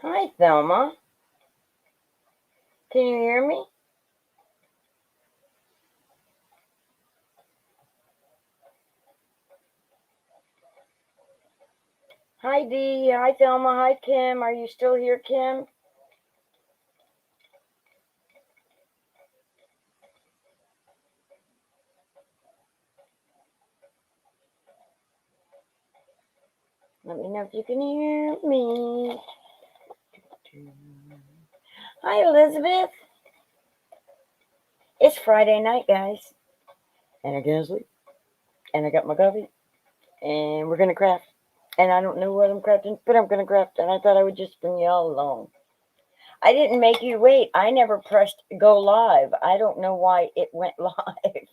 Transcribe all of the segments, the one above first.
Hi, Thelma. Can you hear me? Hi, Dee. Hi, Thelma. Hi, Kim. Are you still here, Kim? Let me know if you can hear me. Hi, Elizabeth. It's Friday night, guys. And I can't sleep. And I got my coffee. And we're going to craft. And I don't know what I'm crafting, but I'm going to craft. And I thought I would just bring y'all along. I didn't make you wait. I never pressed go live. I don't know why it went live.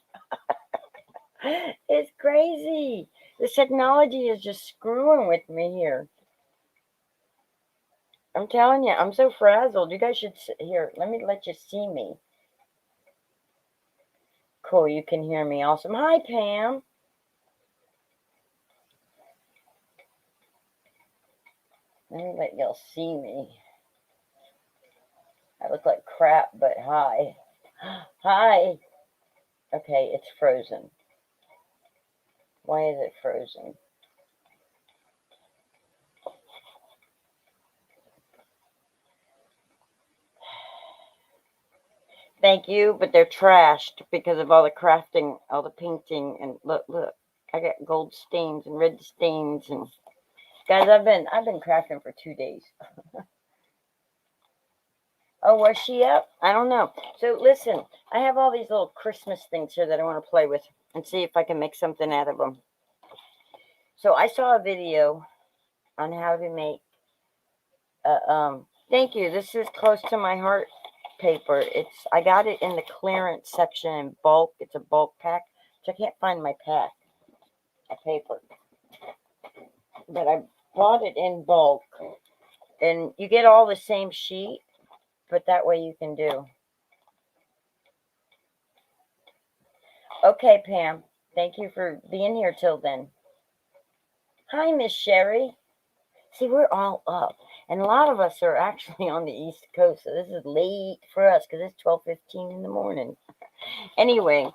It's crazy. This technology is just screwing with me here. I'm telling you, I'm so frazzled. You guys should sit here. Let me let you see me. Cool, you can hear me. Awesome. Hi, Pam. Let me let y'all see me. I look like crap, but hi. Hi. Okay, it's frozen. Why is it frozen? Thank you, but they're trashed because of all the crafting, all the painting, and look. I got gold stains and red stains, and guys, I've been crafting for 2 days. Oh, was she up? I don't know. So listen, I have all these little Christmas things here that I want to play with and see if I can make something out of them. So I saw a video on how to make. Thank you. This is close to my heart paper. I got it in the clearance section in bulk. It's a bulk pack. So I can't find my pack, a paper, but I bought it in bulk, and you get all the same sheet, but that way you can do. Okay, Pam. Thank you for being here till then. Hi, Miss Sherry. See, we're all up, and a lot of us are actually on the East Coast, so this is late for us because it's 12:15 in the morning. Anyway,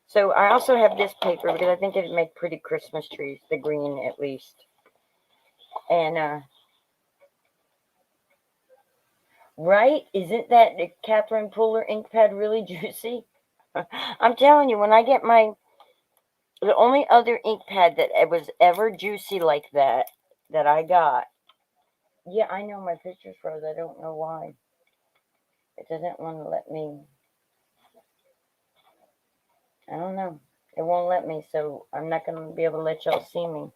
so I also have this paper because I think it'd make pretty Christmas trees, the green at least. And right, isn't that the Catherine Puller ink pad really juicy? I'm telling you, when I get the only other ink pad that was ever juicy like that I got. Yeah, I know my picture's froze. I don't know why. It doesn't want to let me. I don't know. It won't let me, so I'm not going to be able to let y'all see me.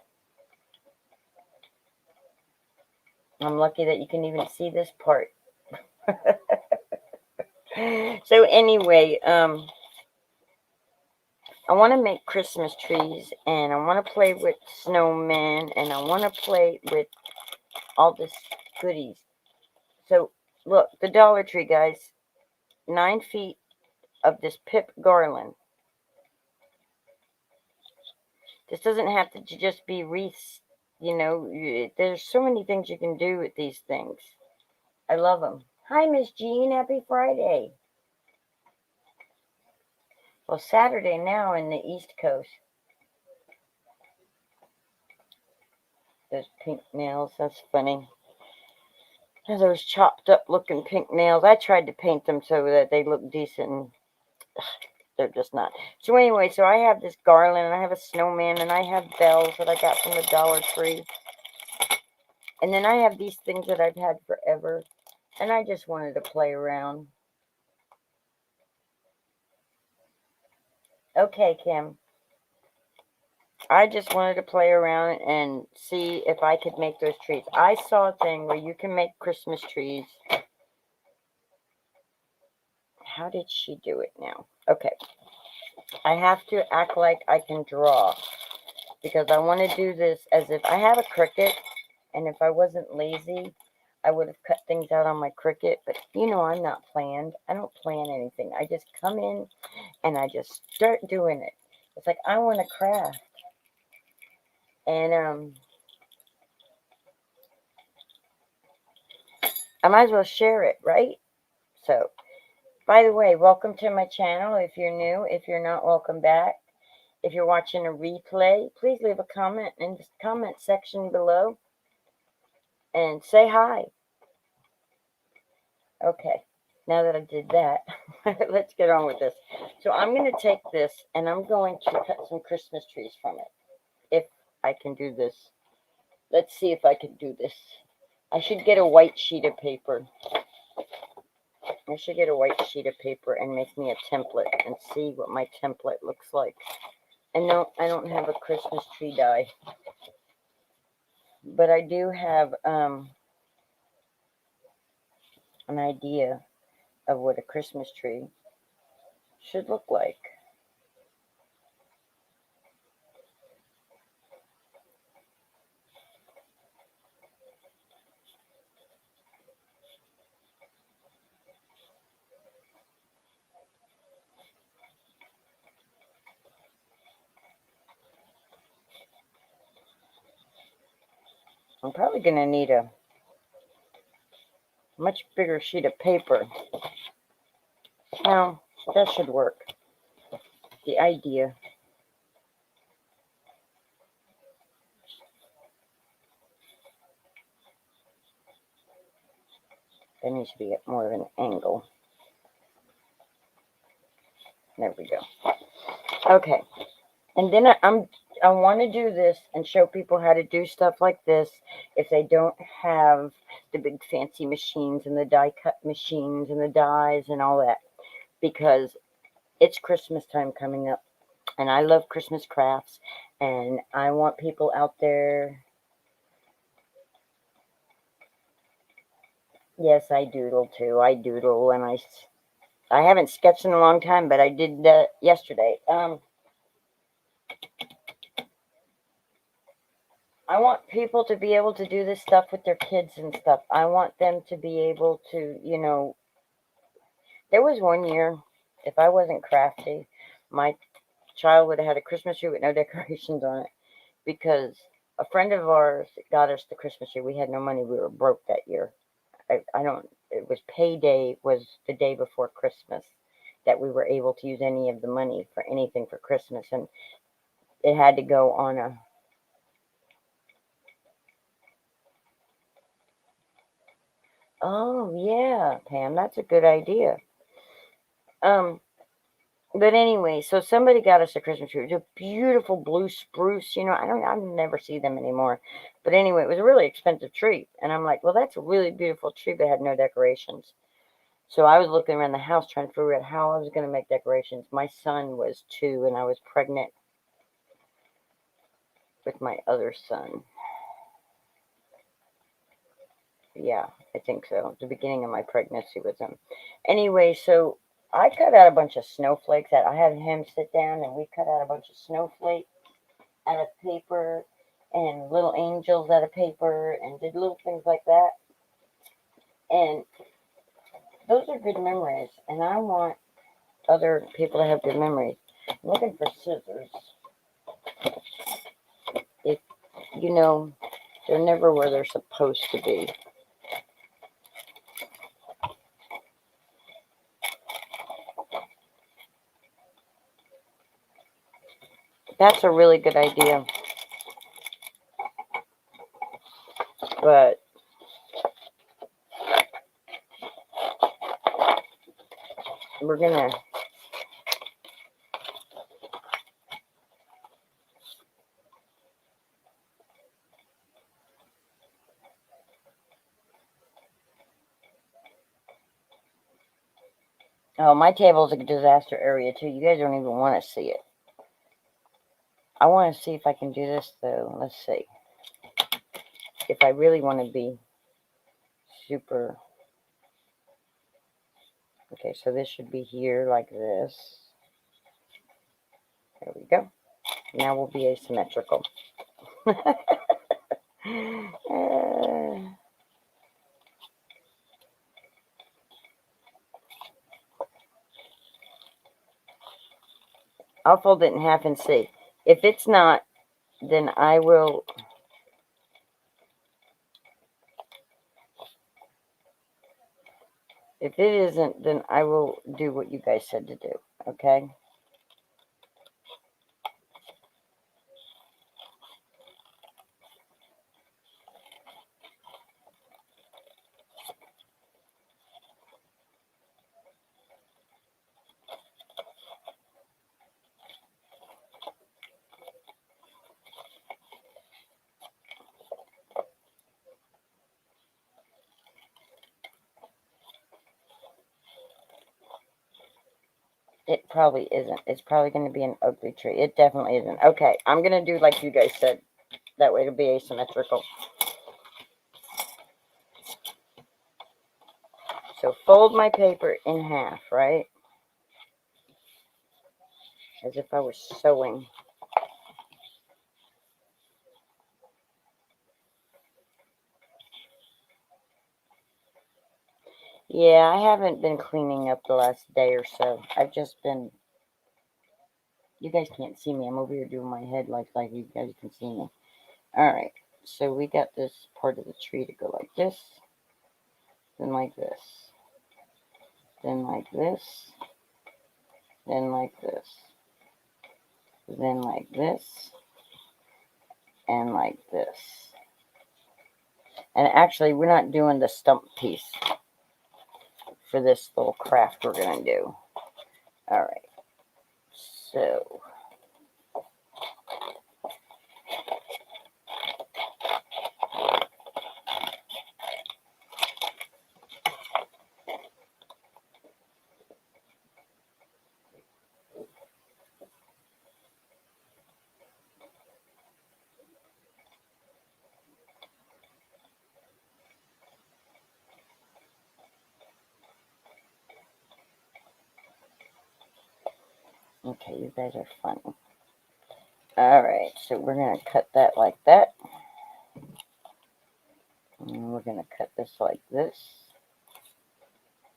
I'm lucky that you can even see this part. So anyway, I want to make Christmas trees, and I want to play with snowmen, and I want to play with all this goodies. So look, the Dollar Tree, guys, 9 feet of this pip garland. This doesn't have to just be wreaths. There's so many things you can do with these things. I love them. Hi, Miss Jean. Happy Friday. Well, Saturday now in the East Coast. Those pink nails. That's funny. Those chopped up looking pink nails. I tried to paint them so that they look decent, and they're just not. So anyway, so I have this garland, and I have a snowman, and I have bells that I got from the Dollar Tree. And then I have these things that I've had forever, and I just wanted to play around. Okay, Kim. I just wanted to play around and see if I could make those trees. I saw a thing where you can make Christmas trees. How did she do it now? Okay. I have to act like I can draw because I want to do this as if I have a Cricut, and if I wasn't lazy, I would have cut things out on my Cricut. But I'm not planned. I don't plan anything. I just come in and I just start doing it. It's like I want to craft. And might as well share it, right? So, by the way, welcome to my channel if you're new. If you're not, welcome back. If you're watching a replay, please leave a comment in the comment section below and say hi. Okay, now that I did that, let's get on with this. So I'm going to take this and I'm going to cut some Christmas trees from it. If I can do this. Let's see if I can do this. I should get a white sheet of paper. I should get a white sheet of paper and make me a template and see what my template looks like. And no, I don't have a Christmas tree die. But I do have an idea of what a Christmas tree should look like. I'm probably going to need a much bigger sheet of paper. Now, that should work. The idea. There needs to be more of an angle. There we go. Okay. And then I want to do this and show people how to do stuff like this if they don't have the big fancy machines and the die cut machines and the dies and all that, because it's Christmas time coming up and I love Christmas crafts and I want people out there. Yes, I doodle too. I doodle and I haven't sketched in a long time, but I did yesterday. I want people to be able to do this stuff with their kids and stuff. I want them to be able to, you know, there was one year, if I wasn't crafty, my child would have had a Christmas tree with no decorations on it because a friend of ours got us the Christmas tree. We had no money. We were broke that year. I don't, it was payday was the day before Christmas that we were able to use any of the money for anything for Christmas. And it had to go on a, oh yeah, Pam, that's a good idea. But anyway, so somebody got us a Christmas tree. It was a beautiful blue spruce. You know, I never see them anymore. But anyway, it was a really expensive tree. And I'm like, well, that's a really beautiful tree, but had no decorations. So I was looking around the house trying to figure out how I was going to make decorations. My son was 2, and I was pregnant with my other son. Yeah, I think so. The beginning of my pregnancy with him. Anyway, so I cut out a bunch of snowflakes. I had him sit down, and we cut out a bunch of snowflakes out of paper and little angels out of paper and did little things like that. And those are good memories. And I want other people to have good memories. I'm looking for scissors. If you know, they're never where they're supposed to be. That's a really good idea. But we're gonna oh, my table's a disaster area too. You guys don't even want to see it. I want to see if I can do this though. Let's see. If I really want to be super. Okay, so this should be here like this. There we go. Now we'll be asymmetrical. I'll fold it in half and see. If it's not, then I will. If it isn't, then I will do what you guys said to do, okay? It probably isn't. It's probably going to be an ugly tree. It definitely isn't. Okay, I'm going to do like you guys said. That way it'll be asymmetrical. So fold my paper in half, right? As if I was sewing. Yeah, I haven't been cleaning up the last day or so. I've just been... You guys can't see me. I'm over here doing my head like you guys can see me. Alright, so we got this part of the tree to go like this. Then like this. Then like this. Then like this. Then like this. And like this. And actually, we're not doing the stump piece for this little craft we're going to do. Alright, so... Okay, you guys are funny. Alright, so we're going to cut that like that. And we're going to cut this like this.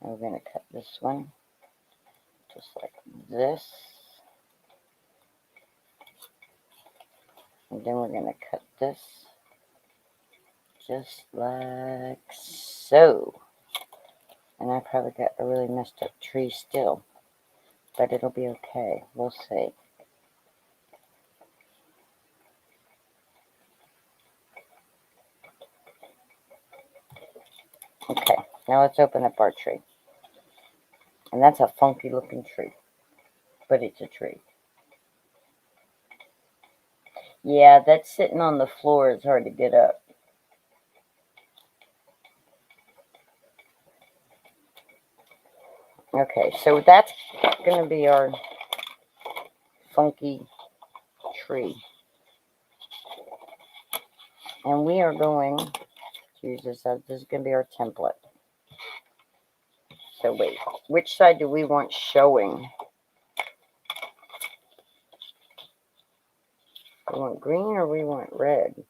And we're going to cut this one just like this. And then we're going to cut this just like so. And I probably got a really messed up tree still. But it'll be okay. We'll see. Okay, now let's open up our tree. And that's a funky looking tree. But it's a tree. Yeah, that's sitting on the floor. It's hard to get up. Okay, so that's going to be our funky tree. And we are going to use this as this is going to be our template. So wait, which side do we want showing? We want green or we want red?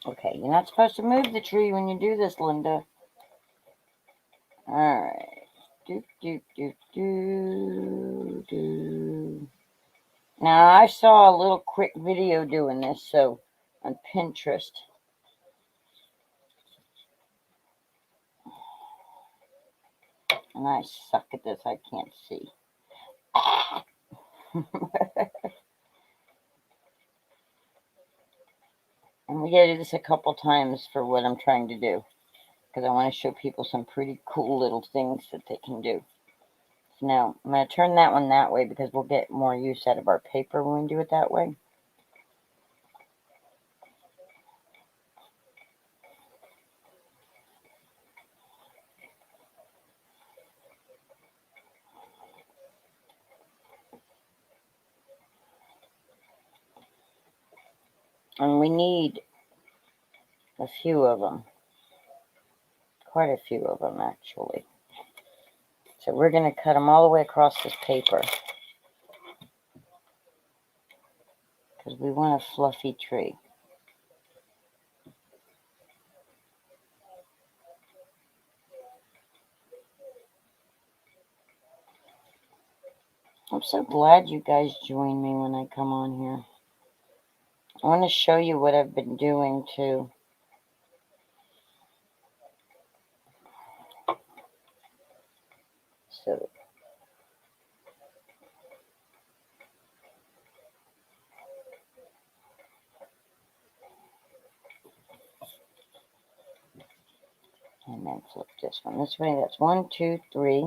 Okay, you're not supposed to move the tree when you do this, Linda. Alright. Do. Now, I saw a little quick video doing this, so on Pinterest. And I suck at this, I can't see. And we gotta do this a couple times for what I'm trying to do. Because I want to show people some pretty cool little things that they can do. So now, I'm going to turn that one that way because we'll get more use out of our paper when we do it that way. And we need a few of them. Quite a few of them, actually. So we're going to cut them all the way across this paper. Because we want a fluffy tree. I'm so glad you guys join me when I come on here. I want to show you what I've been doing too. So and then flip this one. This way, that's 1, 2, 3.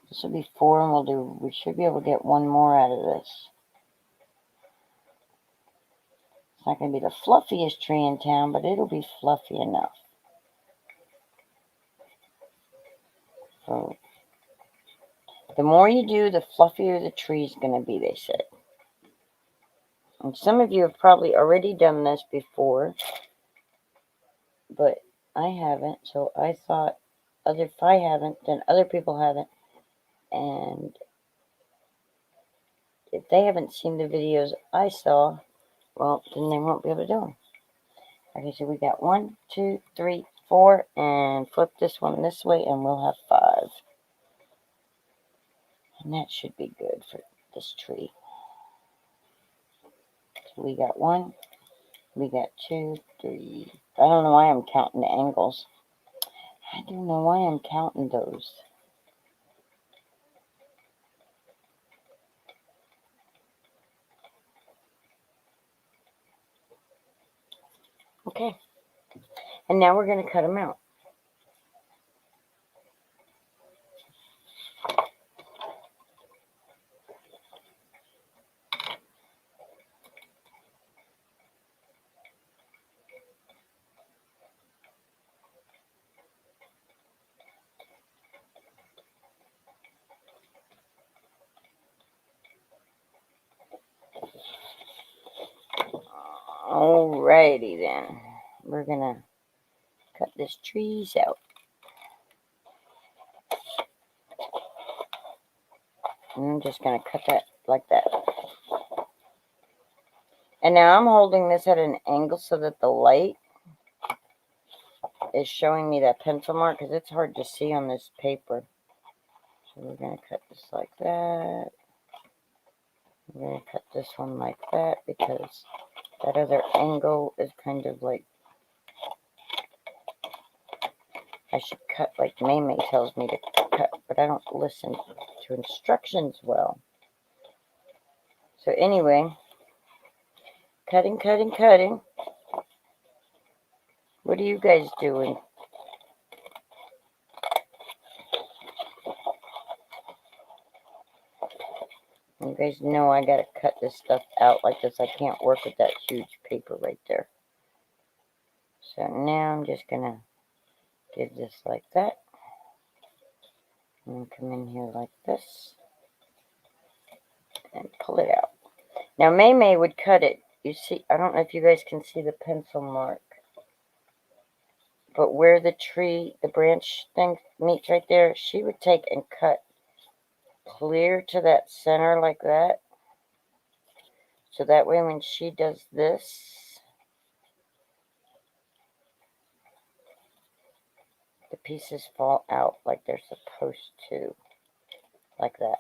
This will be 4, and we should be able to get one more out of this. It's not going to be the fluffiest tree in town, but it'll be fluffy enough. So the more you do, the fluffier the tree is going to be, they say. And some of you have probably already done this before, but I haven't. So I thought, if I haven't, then other people haven't. And if they haven't seen the videos I saw, well, then they won't be able to do them. Okay, so we got 1, 2, 3, 4, and flip this one this way, and we'll have 5. And that should be good for this tree. So we got 1, we got 2, 3. I don't know why I'm counting the angles. I don't know why I'm counting those. Okay. And now we're going to cut them out. Alrighty then. We're going to cut this trees out. And I'm just going to cut that like that. And now I'm holding this at an angle so that the light is showing me that pencil mark, because it's hard to see on this paper. So we're going to cut this like that. I'm going to cut this one like that, because that other angle is kind of like, I should cut like Maymay tells me to cut, but I don't listen to instructions well. So anyway, cutting, cutting, cutting. What are you guys doing? You guys know I gotta cut this stuff out like this. I can't work with that huge paper right there. So now I'm just gonna give this like that. And come in here like this. And pull it out. Now Maymay would cut it. You see, I don't know if you guys can see the pencil mark. But where the tree, the branch thing meets right there, she would take and cut clear to that center like that. So that way when she does this, the pieces fall out like they're supposed to. Like that.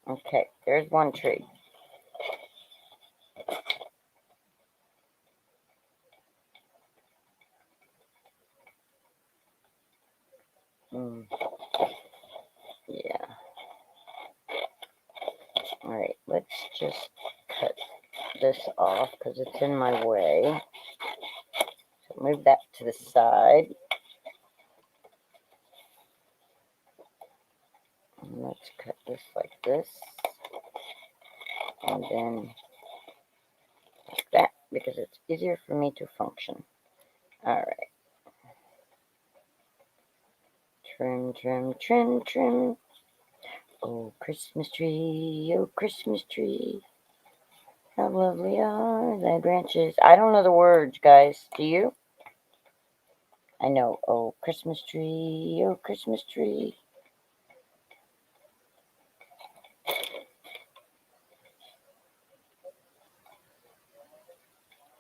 Okay, there's one tree. Yeah. Alright, let's just cut this off because it's in my way. So move that to the side. And let's cut this like this. And then like that, because it's easier for me to function. Alright. Trim, trim, trim, trim. Oh, Christmas tree, oh, Christmas tree. How lovely are thy branches. I don't know the words, guys. Do you? I know. Oh, Christmas tree. Oh, Christmas tree.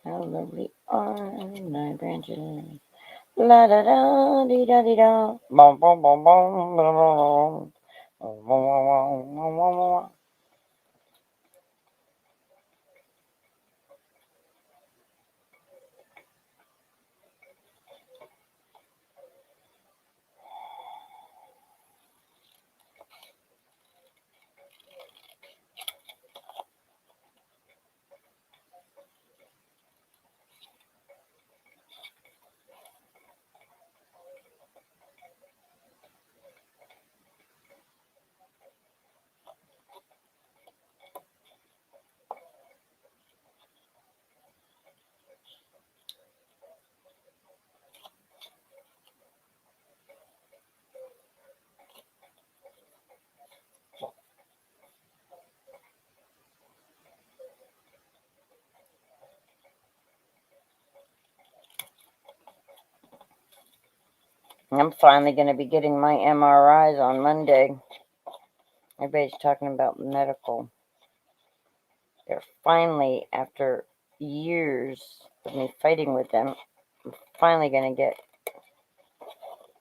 How lovely are my branches. La da da dee da dee da. Bom bom bom bom bom bom bom bom bom bom. I'm finally going to be getting my MRIs on Monday. Everybody's talking about medical. They're finally, after years of me fighting with them, I'm finally going to get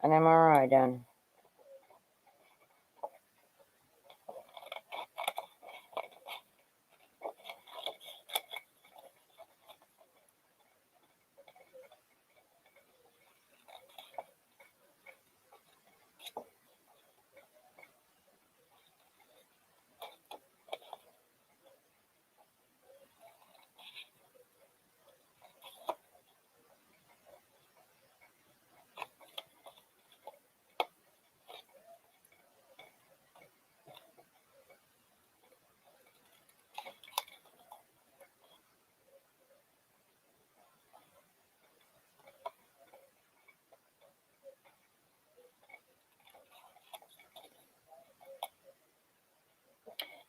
an MRI done.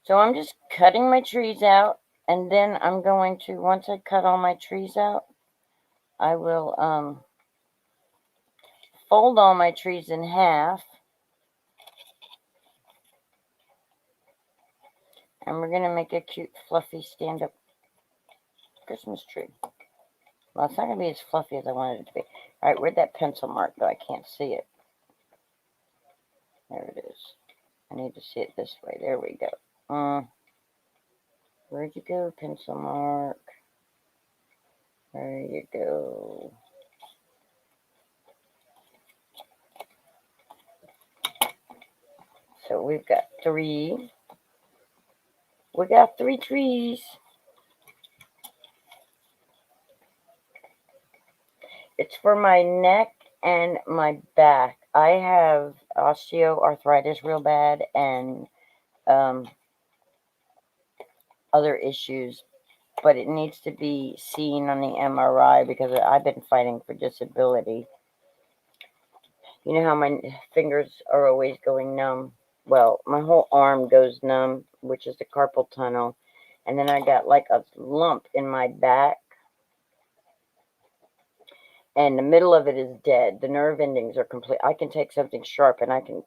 So I'm just cutting my trees out, and then I'm going to, once I cut all my trees out, I will fold all my trees in half, and we're going to make a cute, fluffy, stand-up Christmas tree. Well, it's not going to be as fluffy as I wanted it to be. All right, where'd that pencil mark go? I can't see it. There it is. I need to see it this way. There we go. Where'd you go, pencil mark? There you go. So we've got three. We got 3 trees. It's for my neck and my back. I have osteoarthritis real bad and other issues, but it needs to be seen on the MRI because I've been fighting for disability. You know how my fingers are always going numb? Well, my whole arm goes numb, which is the carpal tunnel. And then I got like a lump in my back. And the middle of it is dead. The nerve endings are complete. I can take something sharp and I can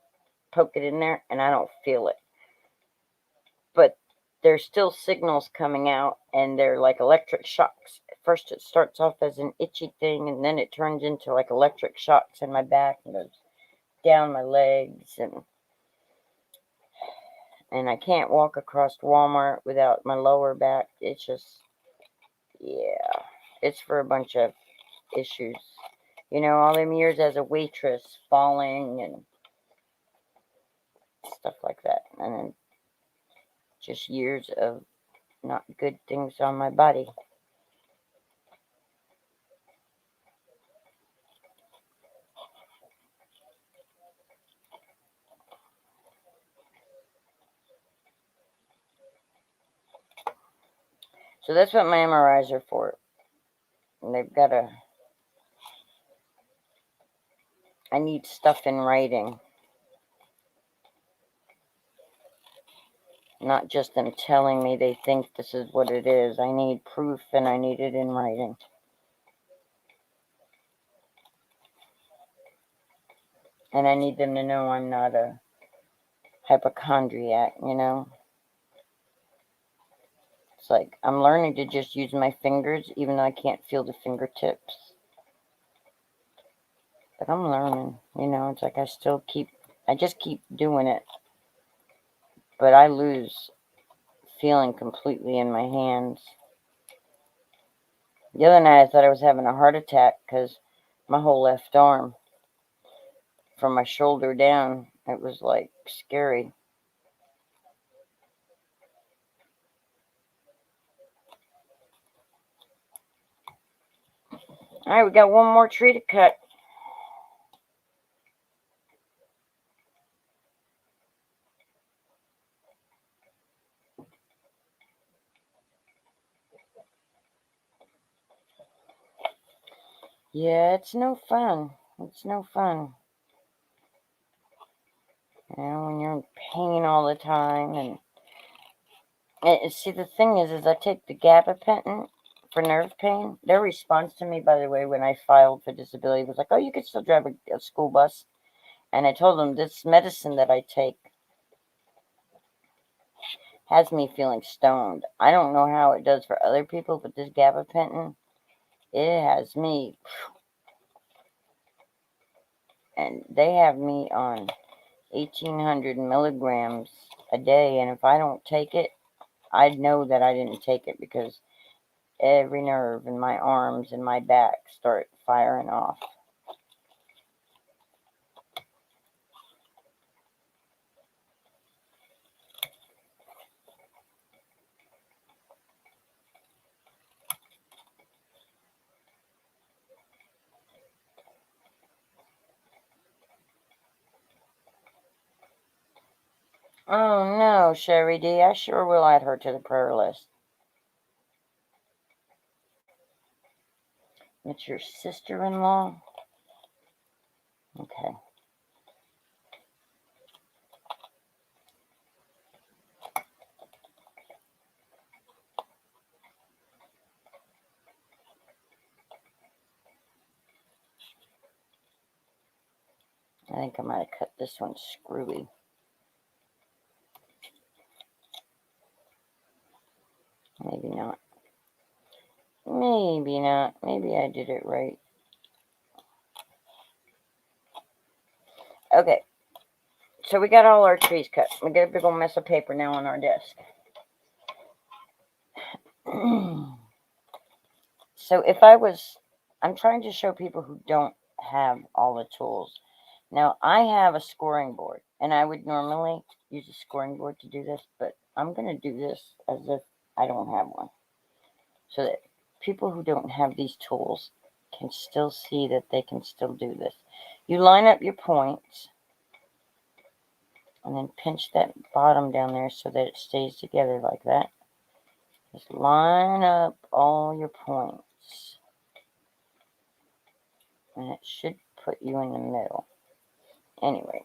poke it in there and I don't feel it. But there's still signals coming out and they're like electric shocks. At first it starts off as an itchy thing and then it turns into like electric shocks in my back and goes down my legs and I can't walk across Walmart without my lower back. It's just, yeah, it's for a bunch of issues. You know, all them years as a waitress, falling and stuff like that. And then just years of not good things on my body. So that's what my MRIs are for. And they've got to, I need stuff in writing. Not just them telling me they think this is what it is. I need proof and I need it in writing. And I need them to know I'm not a hypochondriac, you know? It's like I'm learning to just use my fingers, even though I can't feel the fingertips. But I'm learning, you know? It's like I just keep doing it. But I lose feeling completely in my hands. The other night I thought I was having a heart attack because my whole left arm, from my shoulder down, it was like scary. All right, we got one more tree to cut. Yeah, it's no fun. It's no fun. You know, when you're in pain all the time. And see, the thing is I take the gabapentin for nerve pain. Their response to me, by the way, when I filed for disability was like, oh, you could still drive a school bus. And I told them this medicine that I take has me feeling stoned. I don't know how it does for other people, but this gabapentin, it has me. And they have me on 1,800 milligrams a day. And if I don't take it, I'd know that I didn't take it because every nerve in my arms and my back start firing off. Oh no, Sherry D. I sure will add her to the prayer list. It's your sister-in-law? Okay. I think I might have cut this one screwy. Maybe not. Maybe not. Maybe I did it right. Okay. So we got all our trees cut. We got a big old mess of paper now on our desk. So I'm trying to show people who don't have all the tools. Now, I have a scoring board, and I would normally use a scoring board to do this, but I'm going to do this as if I don't have one, so that people who don't have these tools can still see that they can still do this. You line up your points, and then pinch that bottom down there so that it stays together like that. Just line up all your points, and it should put you in the middle. Anyway.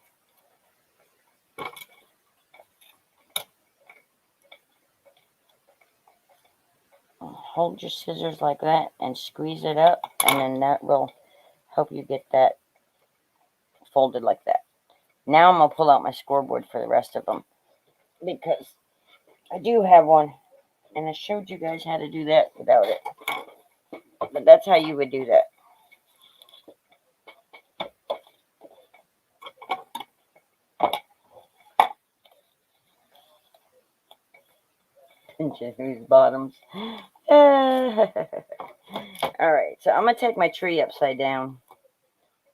Hold your scissors like that and squeeze it up, and then that will help you get that folded like that. Now I'm going to pull out my scoreboard for the rest of them because I do have one, and I showed you guys how to do that without it. But that's how you would do that. Pinch these bottoms. Alright, so I'm going to take my tree upside down,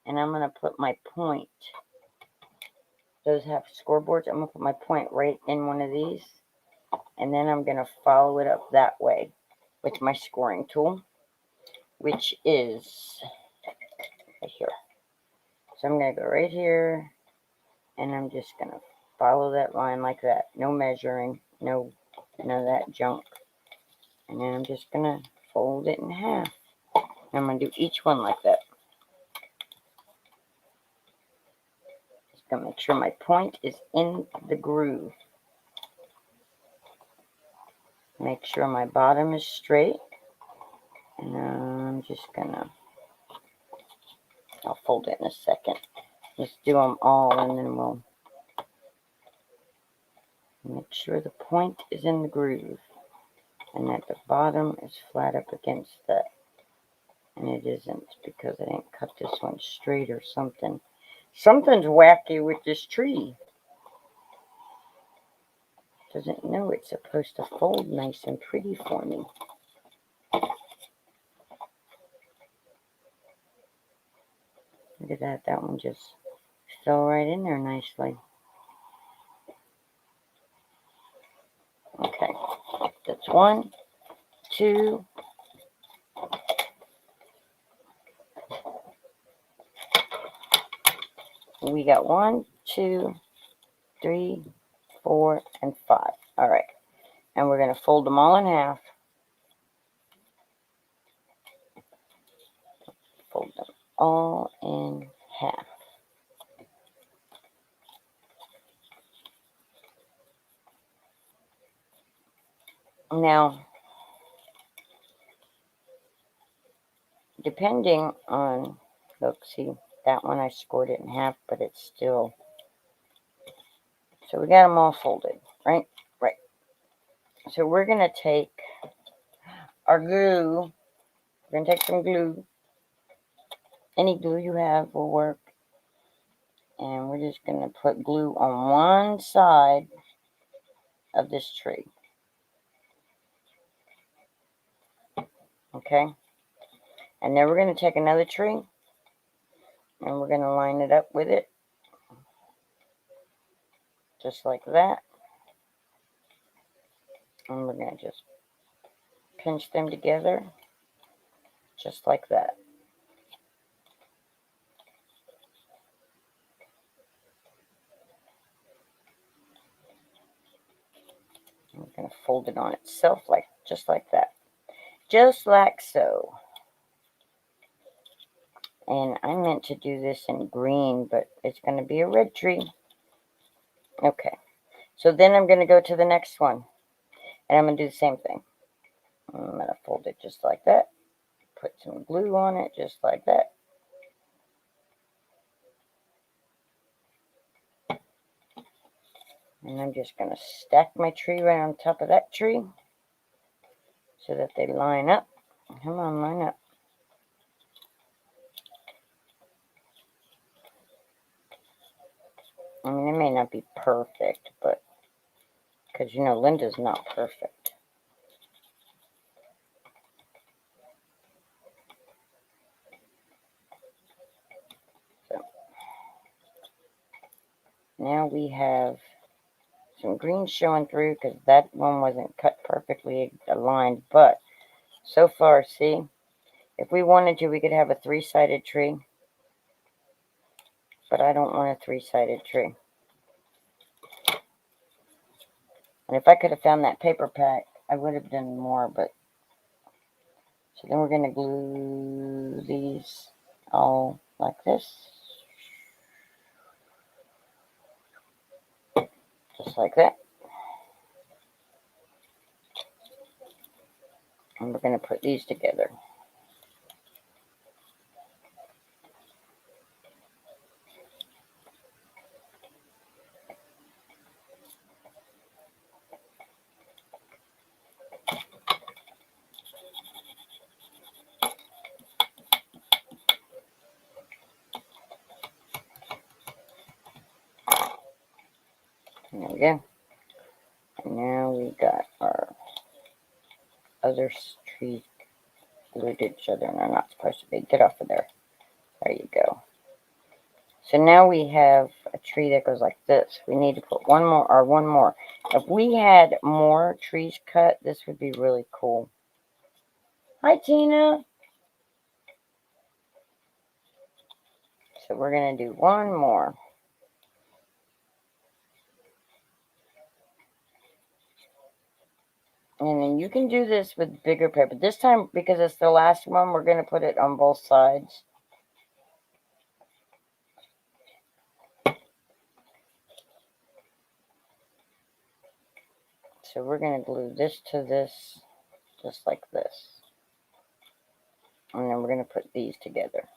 and I'm going to put my point. Those have scoreboards. I'm going to put my point right in one of these, and then I'm going to follow it up that way with my scoring tool, which is right here. So I'm going to go right here, and I'm just going to follow that line like that. No measuring, none of that junk. And then I'm just going to fold it in half. And I'm going to do each one like that. Just going to make sure my point is in the groove. Make sure my bottom is straight. And I'm just going to, I'll fold it in a second. Let's do them all, and then we'll make sure the point is in the groove and that the bottom is flat up against that. And it isn't, because I didn't cut this one straight or something. Something's wacky with this tree. Doesn't know it's supposed to fold nice and pretty for me. Look at that. That one just fell right in there nicely. Okay. That's 1, 2. We got 1, 2, 3, 4, and 5. All right. And we're going to fold them all in half. Fold them all in half. Now, depending on, look, see, that one I scored it in half, but it's still, so we got them all folded, right? Right. So we're going to take our glue. We're going to take some glue. Any glue you have will work. And we're just going to put glue on one side of this tree. Okay? And then we're going to take another tree, and we're going to line it up with it. Just like that. And we're going to just pinch them together. Just like that. And we're going to fold it on itself, just like that. Just like so. And I meant to do this in green, but it's going to be a red tree. Okay. So then I'm going to go to the next one. And I'm going to do the same thing. I'm going to fold it just like that. Put some glue on it just like that. And I'm just going to stack my tree right on top of that tree so that they line up. Come on, line up. I mean, it may not be perfect, but because, you know, Linda's not perfect. So now we have some green showing through because that one wasn't cut perfectly aligned. But so far, see, if we wanted to, we could have a 3-sided tree. But I don't want a 3-sided tree. And if I could have found that paper pack, I would have done more, but so then we're going to glue these all like this. Just like that. And we're going to put these together. There we go. And now we got our other trees glued to each other, and they're not supposed to be. Get off of there. There you go. So now we have a tree that goes like this. We need to put one more. If we had more trees cut, this would be really cool. Hi, Tina. So we're going to do one more. And then you can do this with bigger paper. This time, because it's the last one, we're going to put it on both sides. So we're going to glue this to this, just like this. And then we're going to put these together.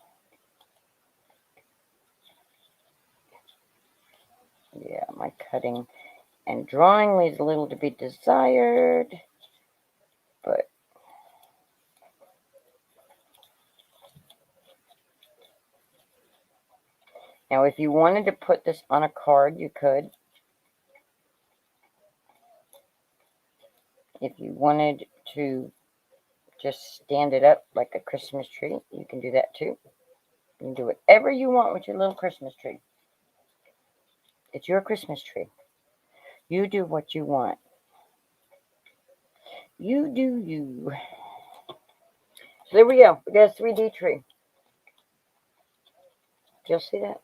Yeah, my cutting and drawing leaves a little to be desired, but now if you wanted to put this on a card, you could. If you wanted to just stand it up like a Christmas tree, you can do that too. You can do whatever you want with your little Christmas tree. It's your Christmas tree. You do what you want. You do you. So there we go. We got a 3D tree. You'll see that?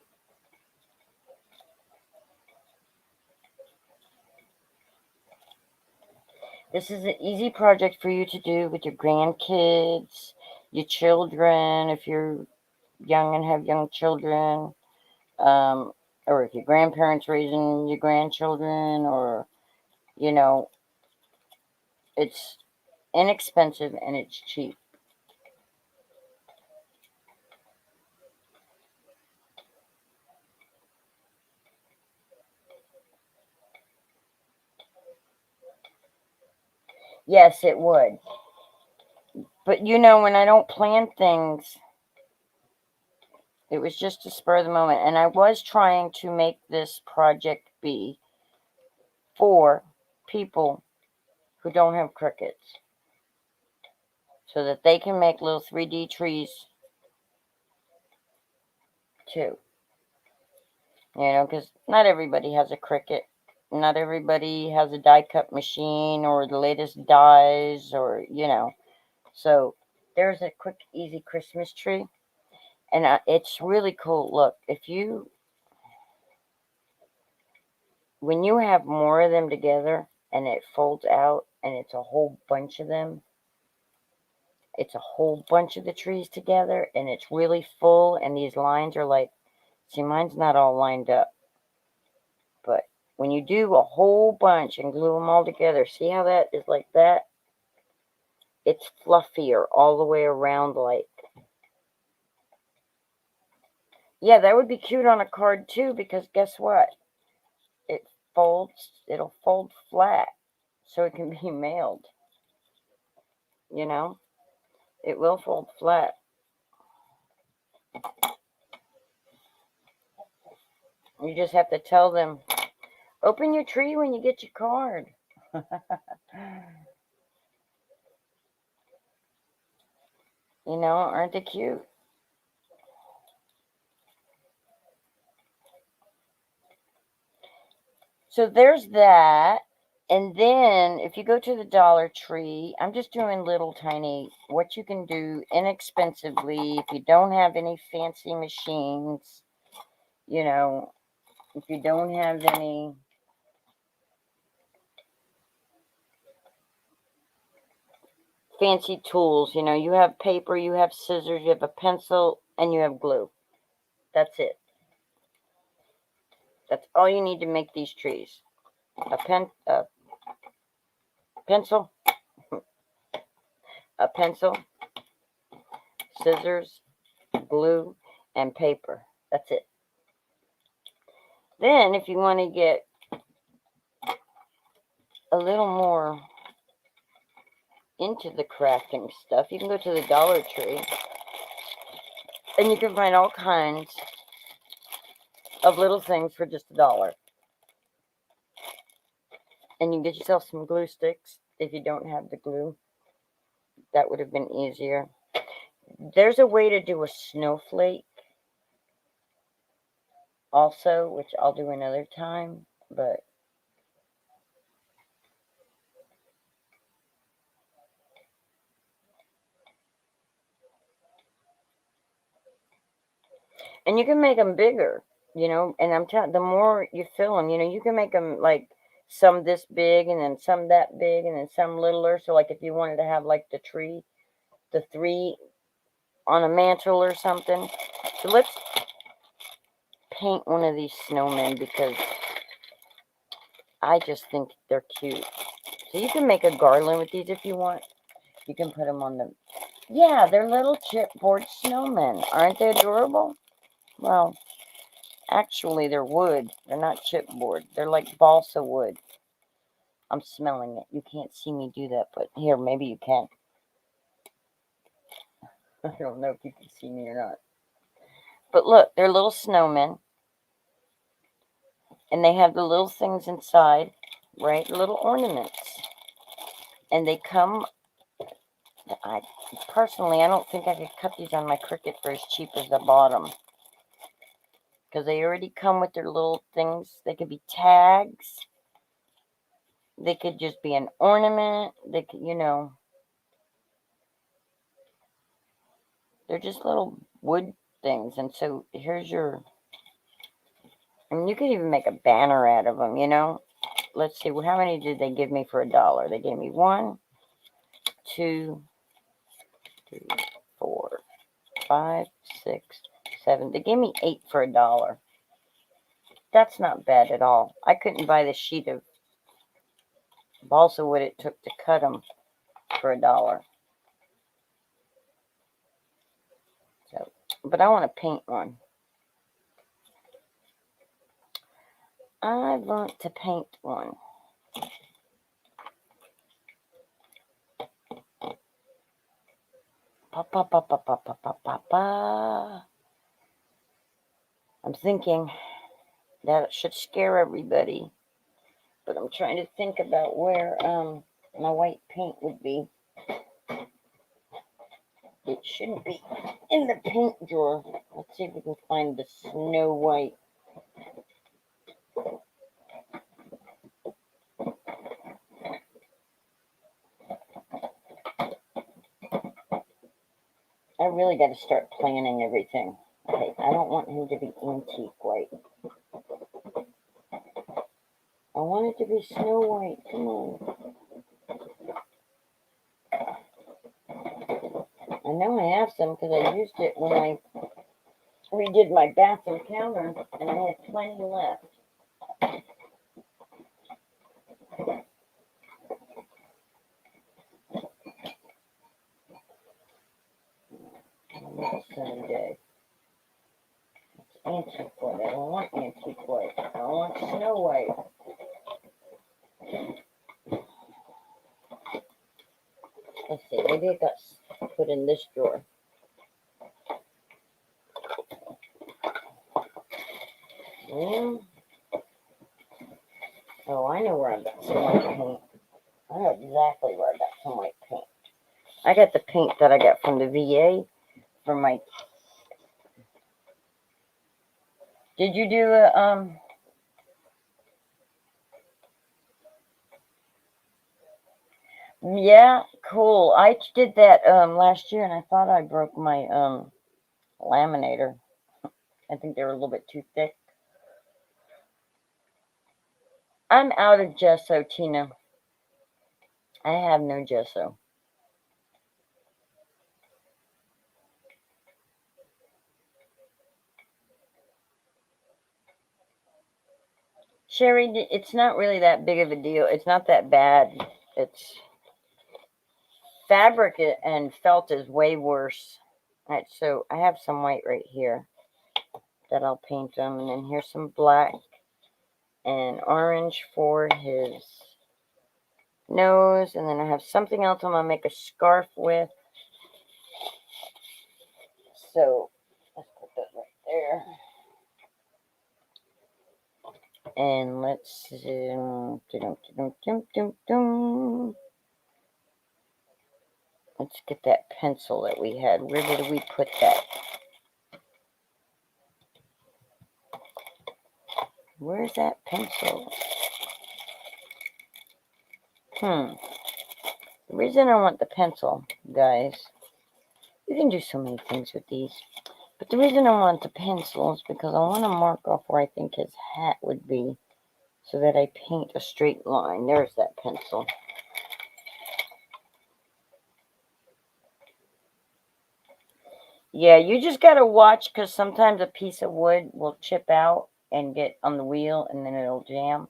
This is an easy project for you to do with your grandkids, your children, if you're young and have young children, or if your grandparents raising your grandchildren, or, you know, it's inexpensive and it's cheap. Yes, it would. But you know, when I don't plan things, it was just a spur of the moment. And I was trying to make this project be for people who don't have Cricuts, so that they can make little 3D trees too. You know, because not everybody has a Cricut. Not everybody has a die cut machine or the latest dies, or, you know. So there's a quick, easy Christmas tree. And it's really cool. Look, when you have more of them together and it folds out and it's a whole bunch of them, it's a whole bunch of the trees together and it's really full, and these lines are like, see, mine's not all lined up. But when you do a whole bunch and glue them all together, see how that is like that? It's fluffier all the way around, like. Yeah, that would be cute on a card too, because guess what? It'll fold flat so it can be mailed. You know? It will fold flat. You just have to tell them, open your tree when you get your card. You know, aren't they cute? So there's that. And then if you go to the Dollar Tree, I'm just doing little tiny, what you can do inexpensively if you don't have any fancy machines, you know, if you don't have any fancy tools, you know, you have paper, you have scissors, you have a pencil, and you have glue. That's it. That's all you need to make these trees. A pencil, a pencil, scissors, glue, and paper. That's it. Then, if you want to get a little more into the crafting stuff, you can go to the Dollar Tree and you can find all kinds of little things for just $1. And you can get yourself some glue sticks if you don't have the glue. That would have been easier. There's a way to do a snowflake also, which I'll do another time, but and you can make them bigger, you know, and I'm telling, the more you fill them, you know, you can make them like some this big and then some that big and then some littler. So like if you wanted to have like the three on a mantle or something. So let's paint one of these snowmen because I just think they're cute. So you can make a garland with these if you want. You can put them on the, yeah, they're little chipboard snowmen. Aren't they adorable? Well, Actually, they're wood. They're not chipboard. They're like balsa wood. I'm smelling it. You can't see me do that, but here, maybe you can. I don't know if you can see me or not. But look, they're little snowmen. And they have the little things inside, right? Little ornaments. And they come, I personally, I don't think I could cut these on my Cricut for as cheap as I bought them. Because they already come with their little things. They could be tags. They could just be an ornament. They could, they're just little wood things. And so here's your, and you could even make a banner out of them. Let's see, how many did they give me for $1? They gave me 1, 2, 3, 4, 5, 6, 7. They gave me 8 for $1. That's not bad at all. I couldn't buy the sheet of balsa wood it took to cut them for $1. So, but I want to paint one. I want to paint one. Pa, pa, pa, pa, pa, pa, pa, pa, pa. I'm thinking that it should scare everybody. But I'm trying to think about where my white paint would be. It shouldn't be in the paint drawer. Let's see if we can find the Snow White. I really got to start planning everything. Okay, I don't want him to be antique white. I want it to be Snow White. Come on. I know I have some because I used it when I redid my bathroom counter, and I had plenty left. Sunday. It's antique white. I don't want antique white. I want Snow White. Let's see. Maybe it got put in this drawer. Yeah. Oh, I know where I got some white paint. I know exactly where I got some white paint. I got the paint that I got from the VA for my. Did you do a Yeah, cool. I did that last year, and I thought I broke my laminator. I think they were a little bit too thick. I'm out of gesso, Tina. I have no gesso. Sherry, it's not really that big of a deal. It's not that bad. It's fabric and felt is way worse. All right, so I have some white right here that I'll paint them, and then here's some black and orange for his nose, and then I have something else I'm gonna make a scarf with. So let's put that right there. And let's let's get that pencil that we had. Where did we put that? Where's that pencil? The reason I want the pencil, guys, you can do so many things with these. But the reason I want the pencil is because I want to mark off where I think his hat would be so that I paint a straight line. There's that pencil. Yeah, you just got to watch because sometimes a piece of wood will chip out and get on the wheel and then it'll jam.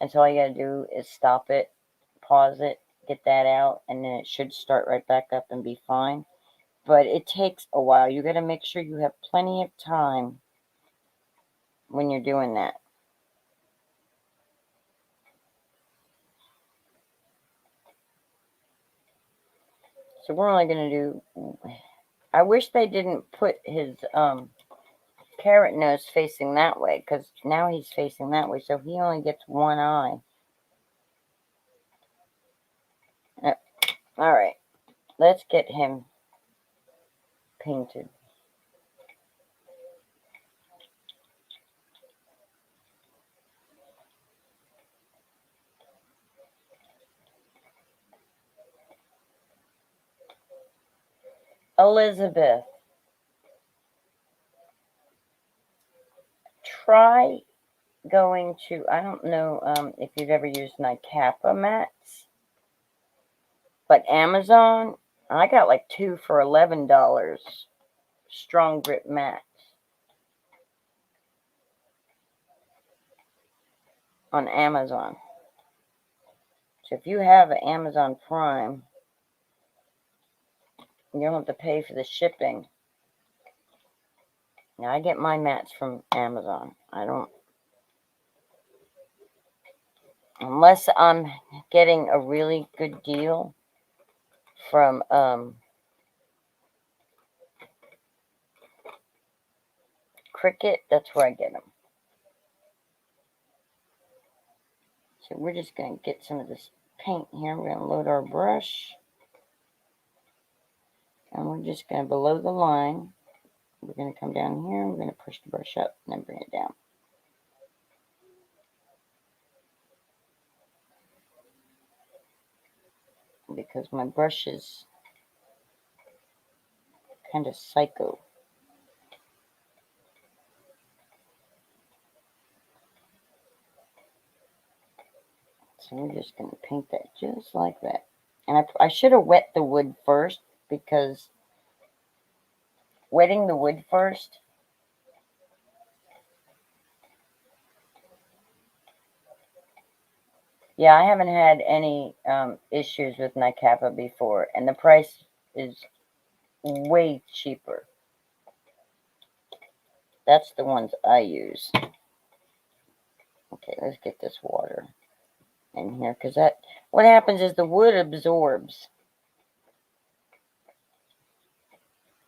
And so all you got to do is stop it, pause it, get that out, and then it should start right back up and be fine. But it takes a while. You got to make sure you have plenty of time when you're doing that. So we're only going to do... I wish they didn't put his carrot nose facing that way, because now he's facing that way, so he only gets one eye. All right, let's get him painted. Elizabeth, try going to, I don't know if you've ever used Nycapa mats, but Amazon, I got like 2 for $11 strong grip mats on Amazon. So if you have an Amazon Prime, you don't have to pay for the shipping. Now, I get my mats from Amazon. I don't, unless I'm getting a really good deal from Cricut, that's where I get them. So we're just going to get some of this paint here. We're going to load our brush. And we're just going to, below the line, we're going to come down here. We're going to push the brush up and then bring it down. Because my brush is kind of psycho. So we're just going to paint that just like that. And I should have wet the wood first, because wetting the wood first yeah, I haven't had any issues with Nycapa before, and the price is way cheaper. That's the ones I use. Okay, let's get this water in here, because that, what happens is the wood absorbs.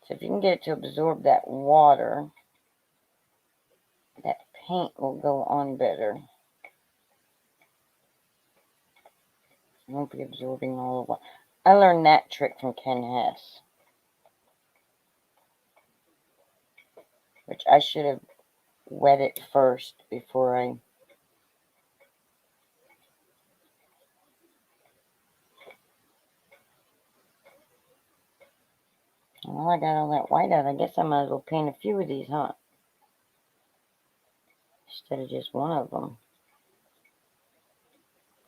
So if you can get it to absorb that water, that paint will go on better. It won't be absorbing all of it. I learned that trick from Ken Hess, which I should have wet it first before I... Well, I got all that white out. I guess I might as well paint a few of these, huh? Instead of just one of them.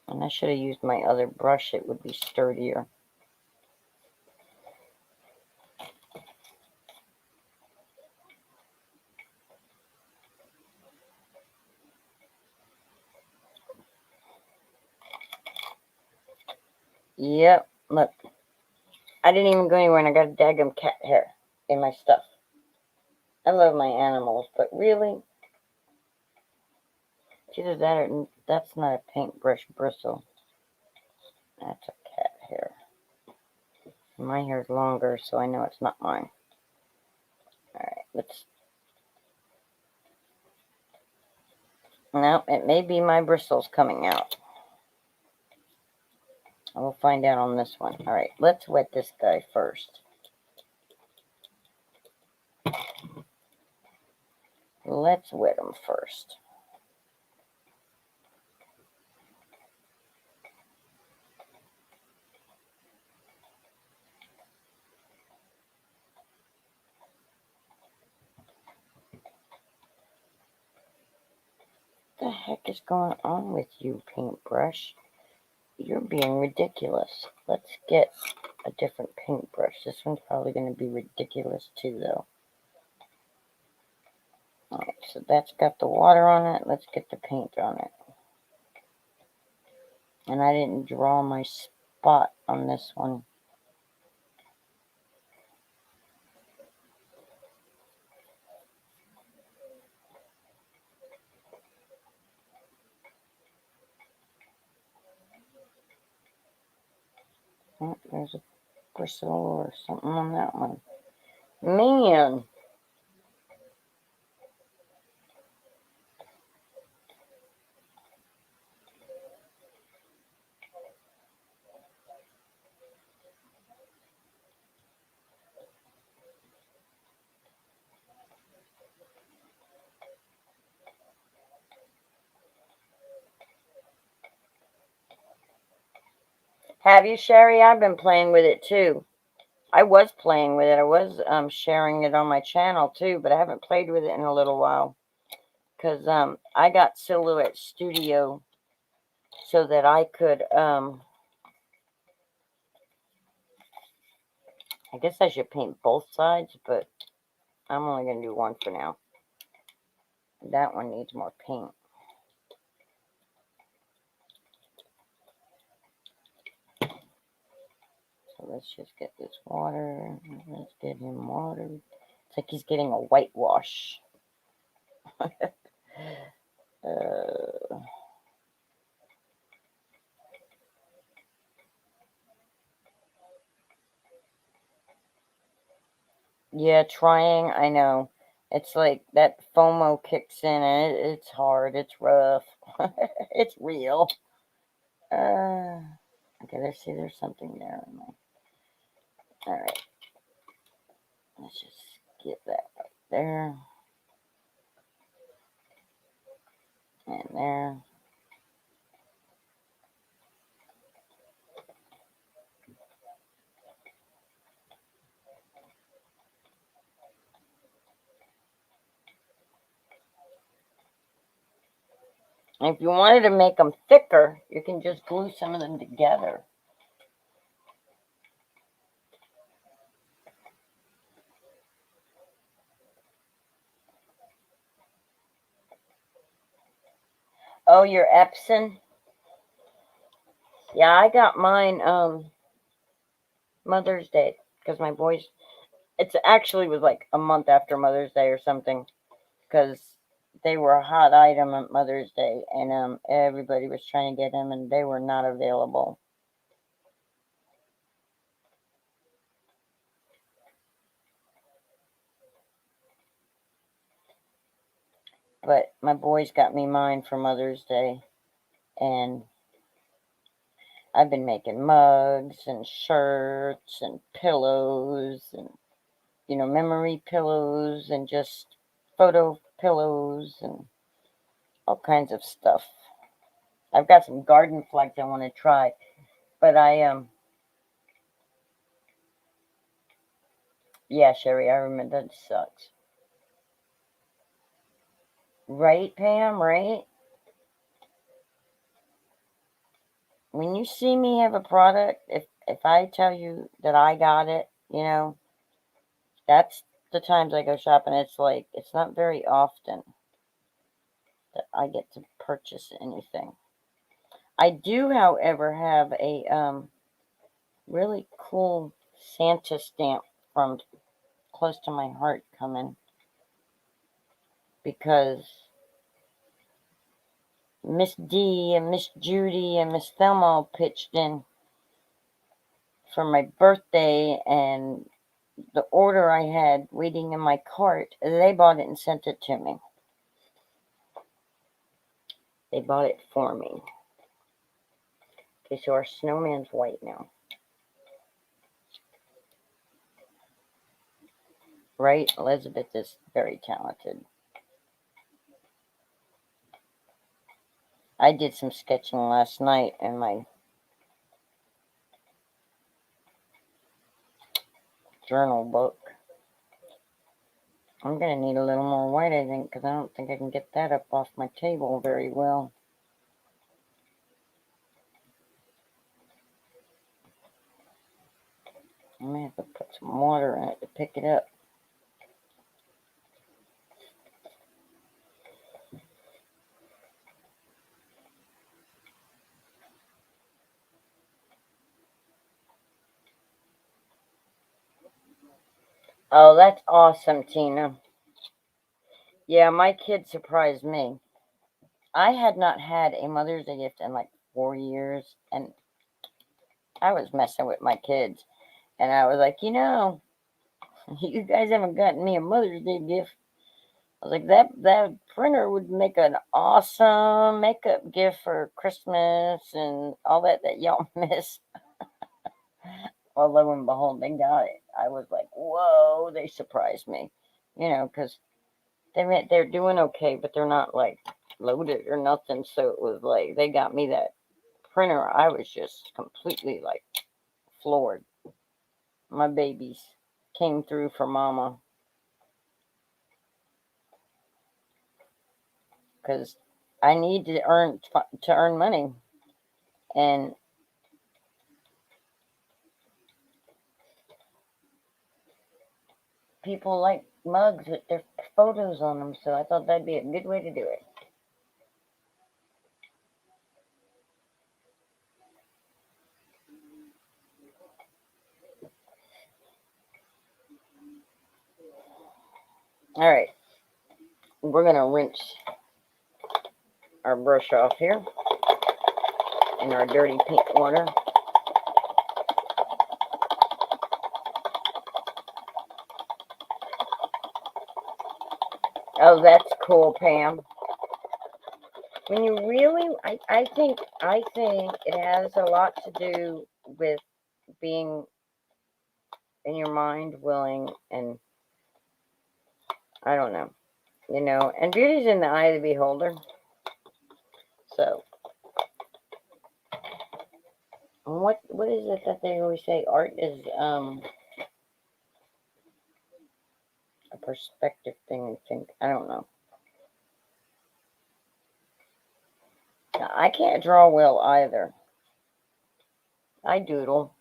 And I should have used my other brush. It would be sturdier. Yep, look. I didn't even go anywhere and I got a daggum cat hair in my stuff. I love my animals, but really, it's either that or that's not a paintbrush bristle. That's a cat hair. My hair is longer, so I know it's not mine. Alright, let's... No, it may be my bristles coming out. We'll find out on this one. Alright, let's wet this guy first. Let's wet him first. What the heck is going on with you, paintbrush? You're being ridiculous. Let's get a different paintbrush. This one's probably going to be ridiculous too, though. Alright, so that's got the water on it. Let's get the paint on it. And I didn't draw my spot on this one. Oh, there's a bristle or something on that one. Man. Have you, Sherry? I've been playing with it too. I was playing with it. I was sharing it on my channel too, but I haven't played with it in a little while because I got Silhouette Studio so that I could I guess I should paint both sides, but I'm only gonna do one for now. That one needs more paint. So let's just get this water. Let's get him watered. It's like he's getting a whitewash. Yeah, trying. I know. It's like that FOMO kicks in and it's hard. It's rough. It's real. Uh, okay, let's see. There's something there. All right. Let's just get that right there and there. If you wanted to make them thicker, you can just glue some of them together. Oh, your Epson? Yeah, I got mine Mother's Day because my boys. It's actually was like a month after Mother's Day or something because they were a hot item at Mother's Day and everybody was trying to get them and they were not available. But my boys got me mine for Mother's Day and I've been making mugs and shirts and pillows and memory pillows and just photo pillows and all kinds of stuff. I've got some garden flags I want to try, but yeah, Sherry, I remember that sucks. Right, Pam, right? When you see me have a product, if I tell you that I got it, that's the times I go shopping. It's like it's not very often that I get to purchase anything. I do, however, have a really cool Santa stamp from close to my heart coming because Miss D and Miss Judy and Miss Thelma all pitched in for my birthday, and the order I had waiting in my cart, they bought it and sent it to me. They bought it for me. Okay, so our snowman's white now. Right? Elizabeth is very talented. I did some sketching last night in my journal book. I'm going to need a little more white, I think, because I don't think I can get that up off my table very well. I may have to put some water in it to pick it up. Oh, that's awesome, Tina. Yeah, my kid surprised me. I had not had a Mother's Day gift in like 4 years, and I was messing with my kids, and I was like, you guys haven't gotten me a Mother's Day gift. I was like, that printer would make an awesome makeup gift for Christmas and all that y'all miss. Well, lo and behold, they got it. I was like, whoa, they surprised me, because they're doing okay, but they're not like loaded or nothing. So it was like they got me that printer. I was just completely like floored. My babies came through for mama because I need to earn money, and people like mugs with their photos on them. So I thought that'd be a good way to do it. All right, we're gonna rinse our brush off here in our dirty pink water. Oh, that's cool, Pam. When you really, I think it has a lot to do with being in your mind willing, and I don't know, and beauty's in the eye of the beholder. So, what is it that they always say? Art is a perspective thing. I think I don't know. I can't draw well either. I doodle.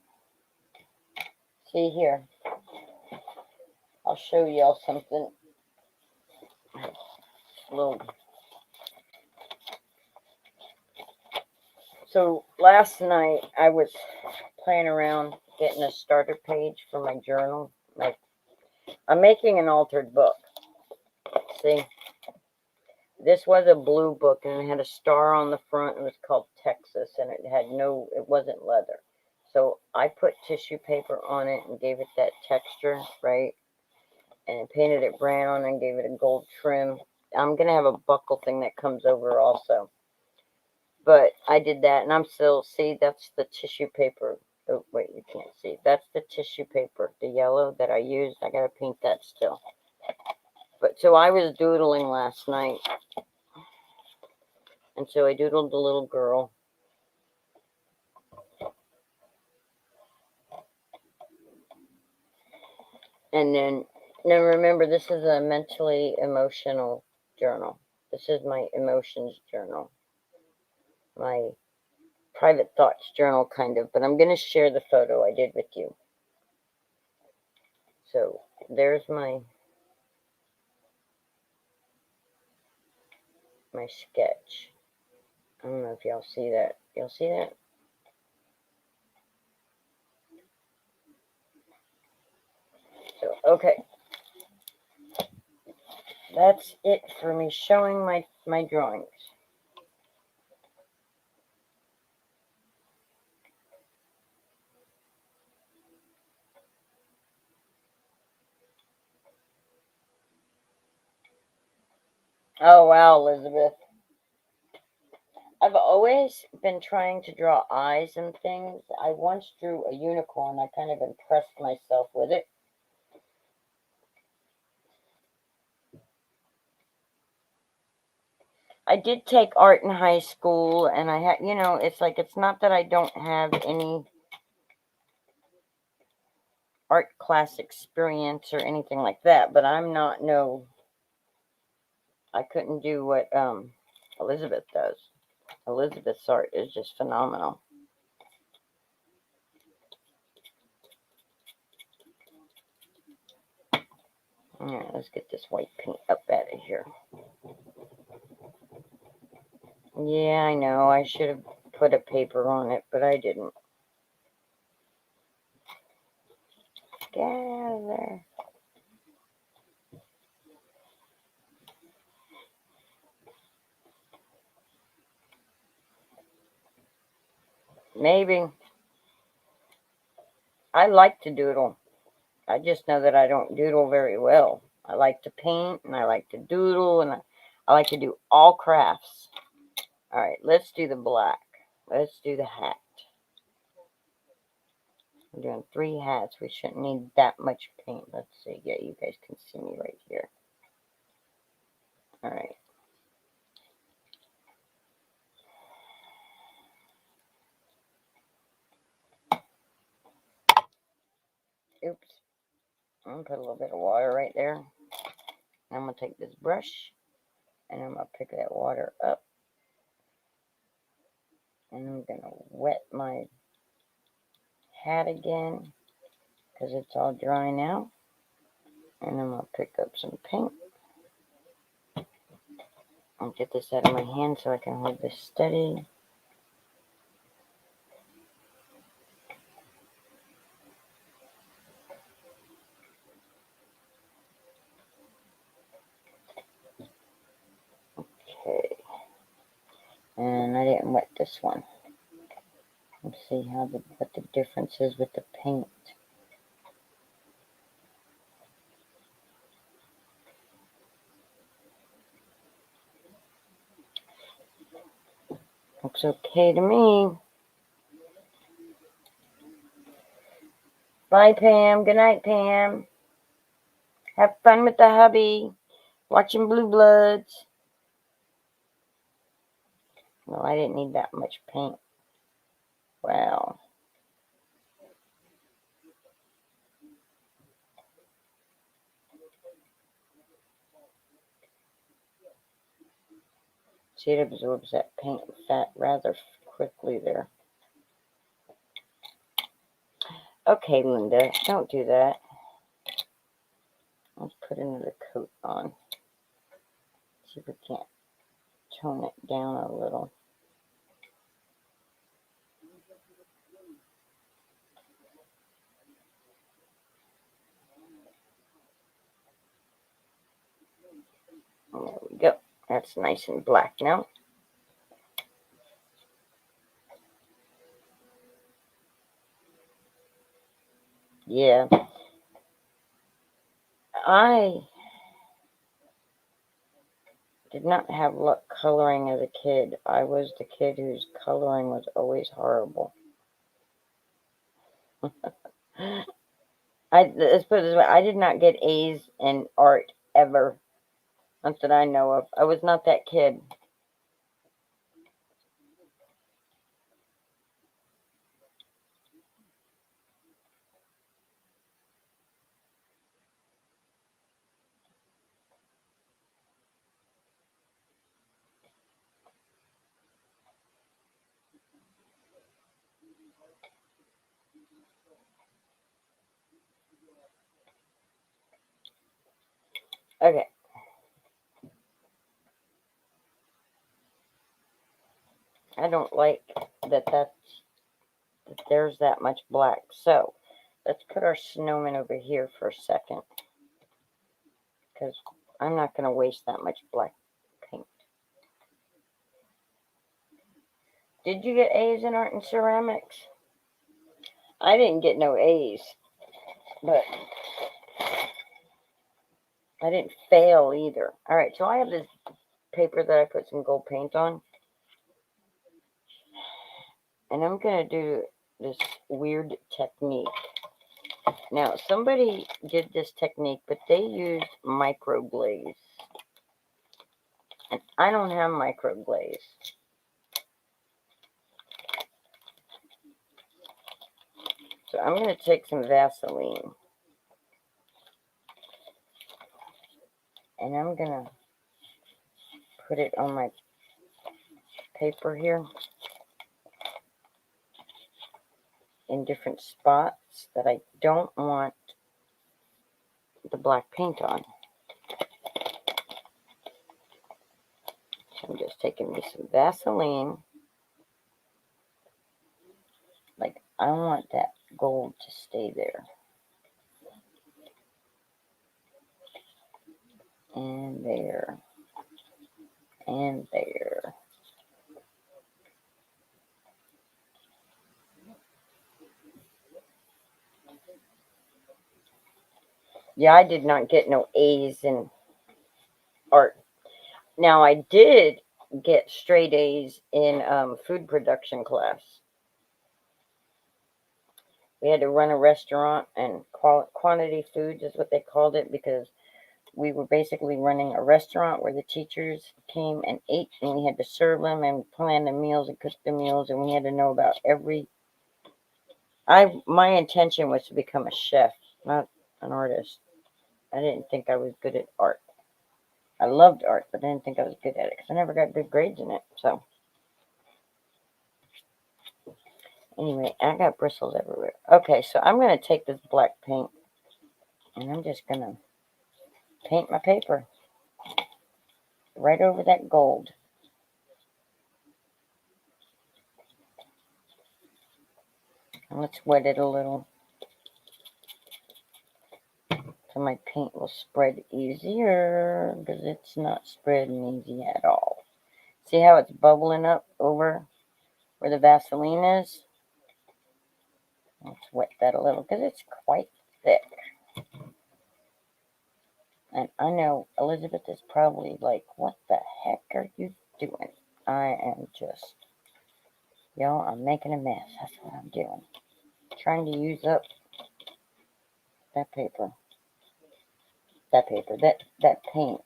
See here, I'll show y'all something. Little. So last night I was playing around getting a starter page for my journal. I'm making an altered book. See, this was a blue book and it had a star on the front. It was called Texas, and it wasn't leather. So I put tissue paper on it and gave it that texture, right? And painted it brown and gave it a gold trim. I'm gonna have a buckle thing that comes over also. But I did that, and I'm still, see, that's the tissue paper. Oh, wait, you can't see. That's the tissue paper, the yellow that I used. I gotta paint that still. But so I was doodling last night, and so I doodled the little girl. And then, now remember, this is a mentally emotional journal. This is my emotions journal, my private thoughts journal, kind of. But I'm gonna share the photo I did with you. So there's my sketch. I don't know if y'all see that. Y'all see that? So, okay. That's it for me showing my drawings. Oh, wow, Elizabeth. I've always been trying to draw eyes and things. I once drew a unicorn. I kind of impressed myself with it. I did take art in high school, and I had, it's like, it's not that I don't have any art class experience or anything like that, but I'm not, no, I couldn't do what Elizabeth does. Elizabeth's art is just phenomenal. All right, let's get this white paint up out of here. Yeah, I know. I should have put a paper on it, but I didn't. Get out of there. Maybe. I like to doodle. I just know that I don't doodle very well. I like to paint and I like to doodle and I like to do all crafts. All right, let's do the black. Let's do the hat. I'm doing 3 hats. We shouldn't need that much paint. Let's see. Yeah, you guys can see me right here. All right. Oops. I'm going to put a little bit of water right there. I'm going to take this brush and I'm going to pick that water up. And I'm going to wet my hat again because it's all dry now. And I'm going to pick up some paint. I'll get this out of my hand so I can hold this steady. Okay. And I didn't wet this one. Let's see what the difference is with the paint. Looks okay to me. Bye, Pam. Good night, Pam. Have fun with the hubby. Watching Blue Bloods. Well, I didn't need that much paint. Wow. See, it absorbs that paint fat rather quickly there. Okay, Linda, don't do that. Let's put another coat on. See if we can't tone it down a little. There we go. That's nice and black now. Yeah. I did not have luck coloring as a kid. I was the kid whose coloring was always horrible. Let's put it this way, I did not get A's in art ever. Not that I know of. I was not that kid. Okay. I don't like that there's that much black. So let's put our snowman over here for a second. Because I'm not going to waste that much black paint. Did you get A's in art and ceramics? I didn't get no A's. But I didn't fail either. All right, so I have this paper that I put some gold paint on. And I'm going to do this weird technique. Now, somebody did this technique, but they used microglaze. And I don't have microglaze. So I'm going to take some Vaseline. And I'm going to put it on my paper here in different spots that I don't want the black paint on. So I'm just taking me some Vaseline. Like, I want that gold to stay there. And there. And there. Yeah, I did not get no A's in art. Now, I did get straight A's in food production class. We had to run a restaurant, and quantity foods is what they called it, because we were basically running a restaurant where the teachers came and ate, and we had to serve them and plan the meals and cook the meals, and we had to know about every. My intention was to become a chef, not an artist. I didn't think I was good at art. I loved art, but I didn't think I was good at it because I never got good grades in it. So anyway, I got bristles everywhere. Okay, so I'm gonna take this black paint and I'm just gonna paint my paper right over that gold. And let's wet it a little so my paint will spread easier, because it's not spreading easy at all. See how it's bubbling up over where the Vaseline is? Let's wet that a little because it's quite thick. And I know Elizabeth is probably like, what the heck are you doing? I am just, I'm making a mess. That's what I'm doing. Trying to use up that paper. That paint.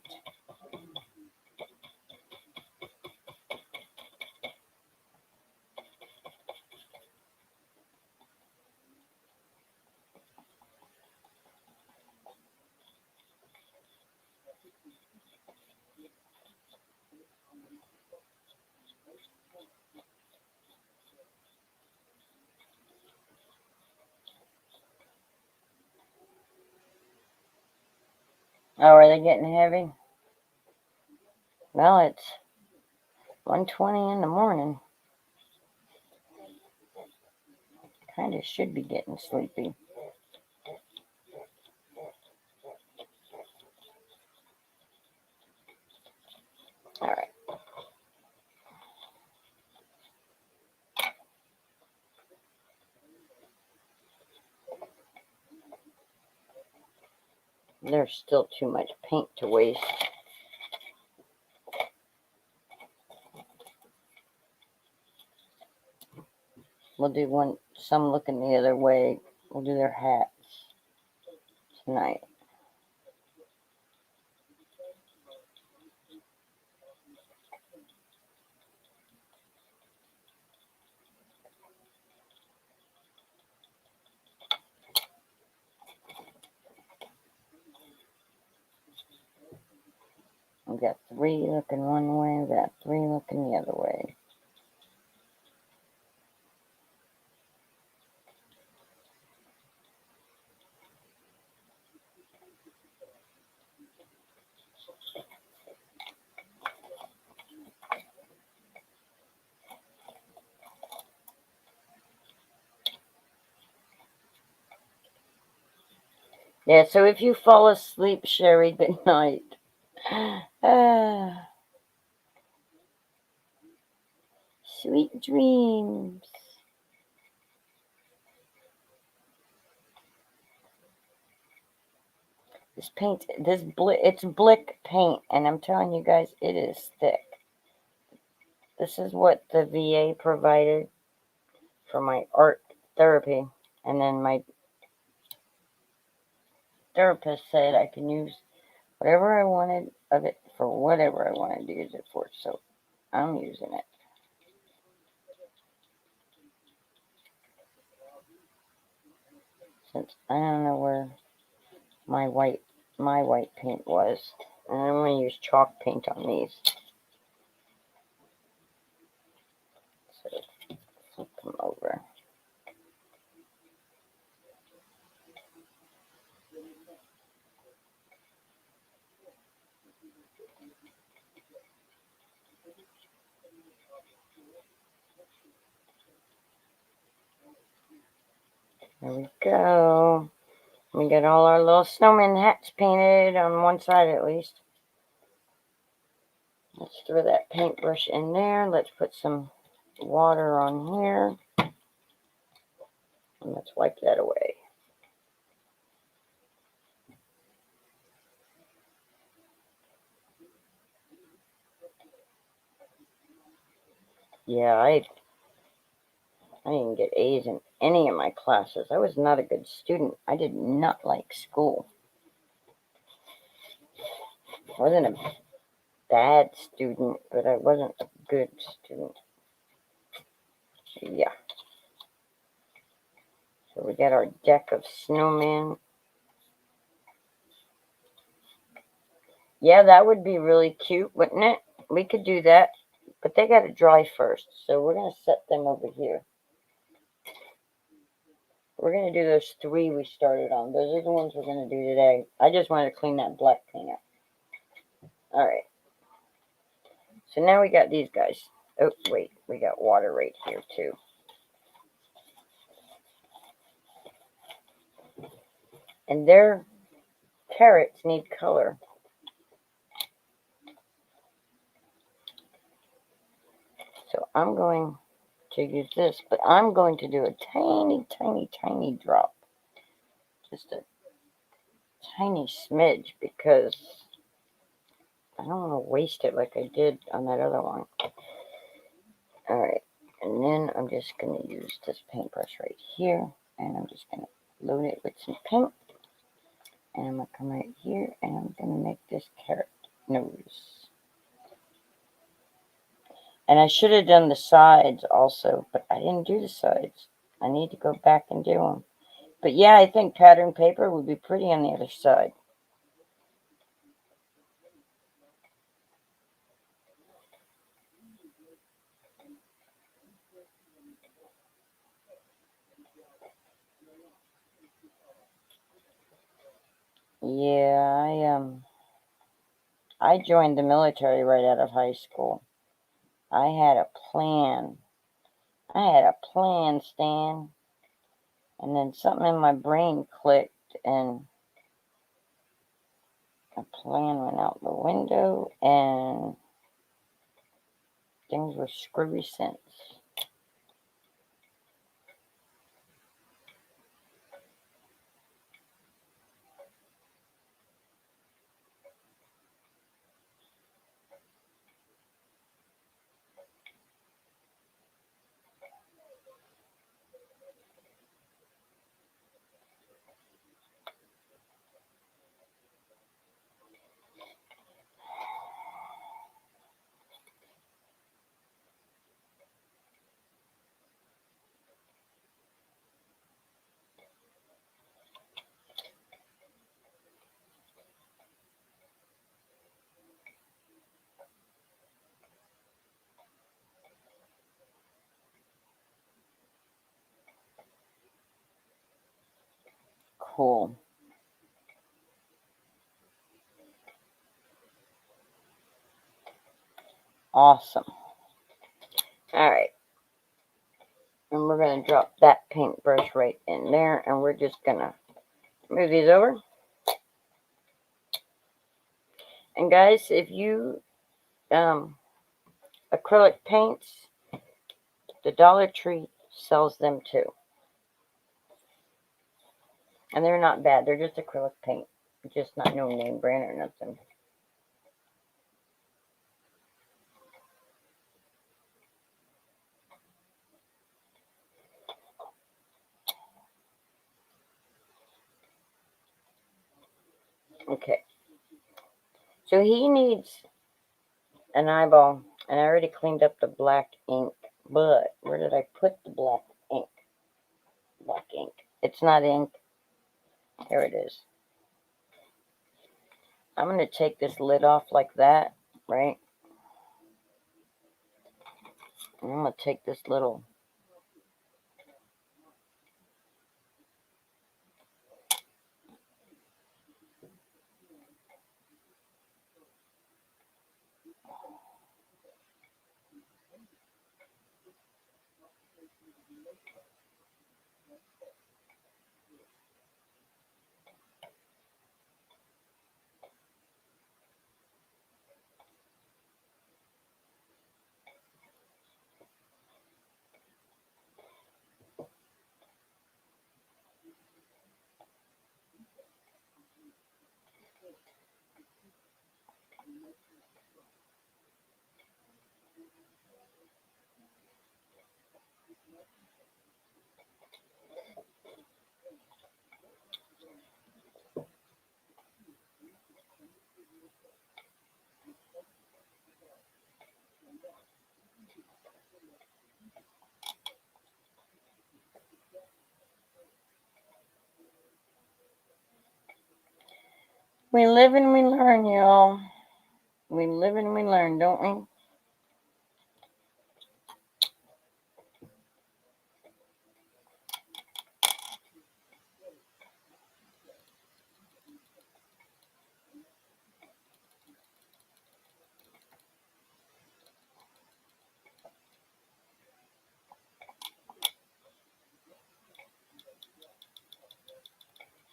Oh, are they getting heavy? Well, it's 1:20 in the morning. Kind of should be getting sleepy. All right. There's still too much paint to waste. We'll do some looking the other way. We'll do their hats tonight. We got 3 looking one way, we got 3 looking the other way. Yeah, so if you fall asleep, Sherry, good night. Sweet dreams. This paint, it's Blick paint, and I'm telling you guys, it is thick. This is what the VA provided for my art therapy, and then my therapist said I can use whatever I wanted of it for whatever I wanted to use it for, so I'm using it. Since I don't know where my white paint was, and I'm going to use chalk paint on these. So flip them over. There we go. We got all our little snowman hats painted on one side at least. Let's throw that paintbrush in there. Let's put some water on here. And let's wipe that away. Yeah, I didn't get A's in any of my classes. I was not a good student. I did not like school. I wasn't a bad student, but I wasn't a good student. Yeah. So we got our deck of snowmen. Yeah, that would be really cute, wouldn't it? We could do that, but they got to dry first. So we're going to set them over here. We're going to do those 3 we started on. Those are the ones we're going to do today. I just wanted to clean that black thing up. All right. So now we got these guys. Oh, wait. We got water right here, too. And their carrots need color. So I'm going to use this, but I'm going to do a tiny, tiny, tiny drop. Just a tiny smidge because I don't want to waste it like I did on that other one. Alright, and then I'm just going to use this paintbrush right here, and I'm just going to load it with some paint. And I'm going to come right here, and I'm going to make this carrot nose. And I should have done the sides also, but I didn't do the sides. I need to go back and do them. But yeah, I think pattern paper would be pretty on the other side. Yeah, I joined the military right out of high school. I had a plan. Stan. And then something in my brain clicked and a plan went out the window and things were screwy since. Cool. Awesome. Alright. And we're going to drop that paintbrush right in there. And we're just going to move these over. And guys, if you acrylic paints, the Dollar Tree sells them too. And they're not bad. They're just acrylic paint. Just not no name brand or nothing. Okay. So he needs an eyeball. And I already cleaned up the black ink. But where did I put the black ink? Black ink. It's not ink. Here it is. I'm going to take this lid off like that, right? And I'm going to take this little We live and we learn, y'all. We live and we learn, don't we?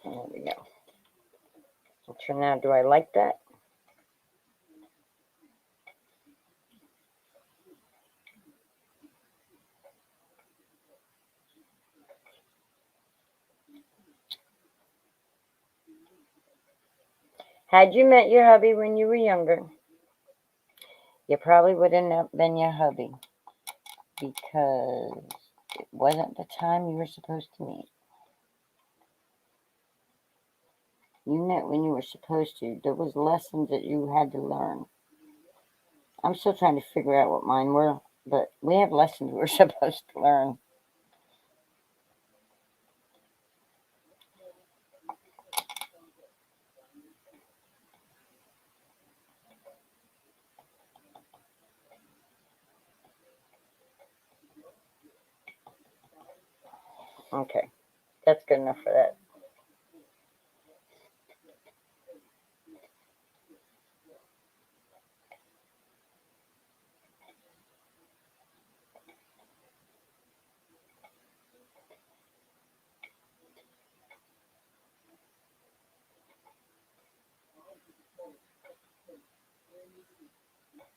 There we go. So now, do I like that? Had you met your hubby when you were younger, you probably wouldn't have been your hubby because it wasn't the time you were supposed to meet. You met when you were supposed to. There was lessons that you had to learn. I'm still trying to figure out what mine were, but we have lessons we're supposed to learn. Okay, that's good enough for that.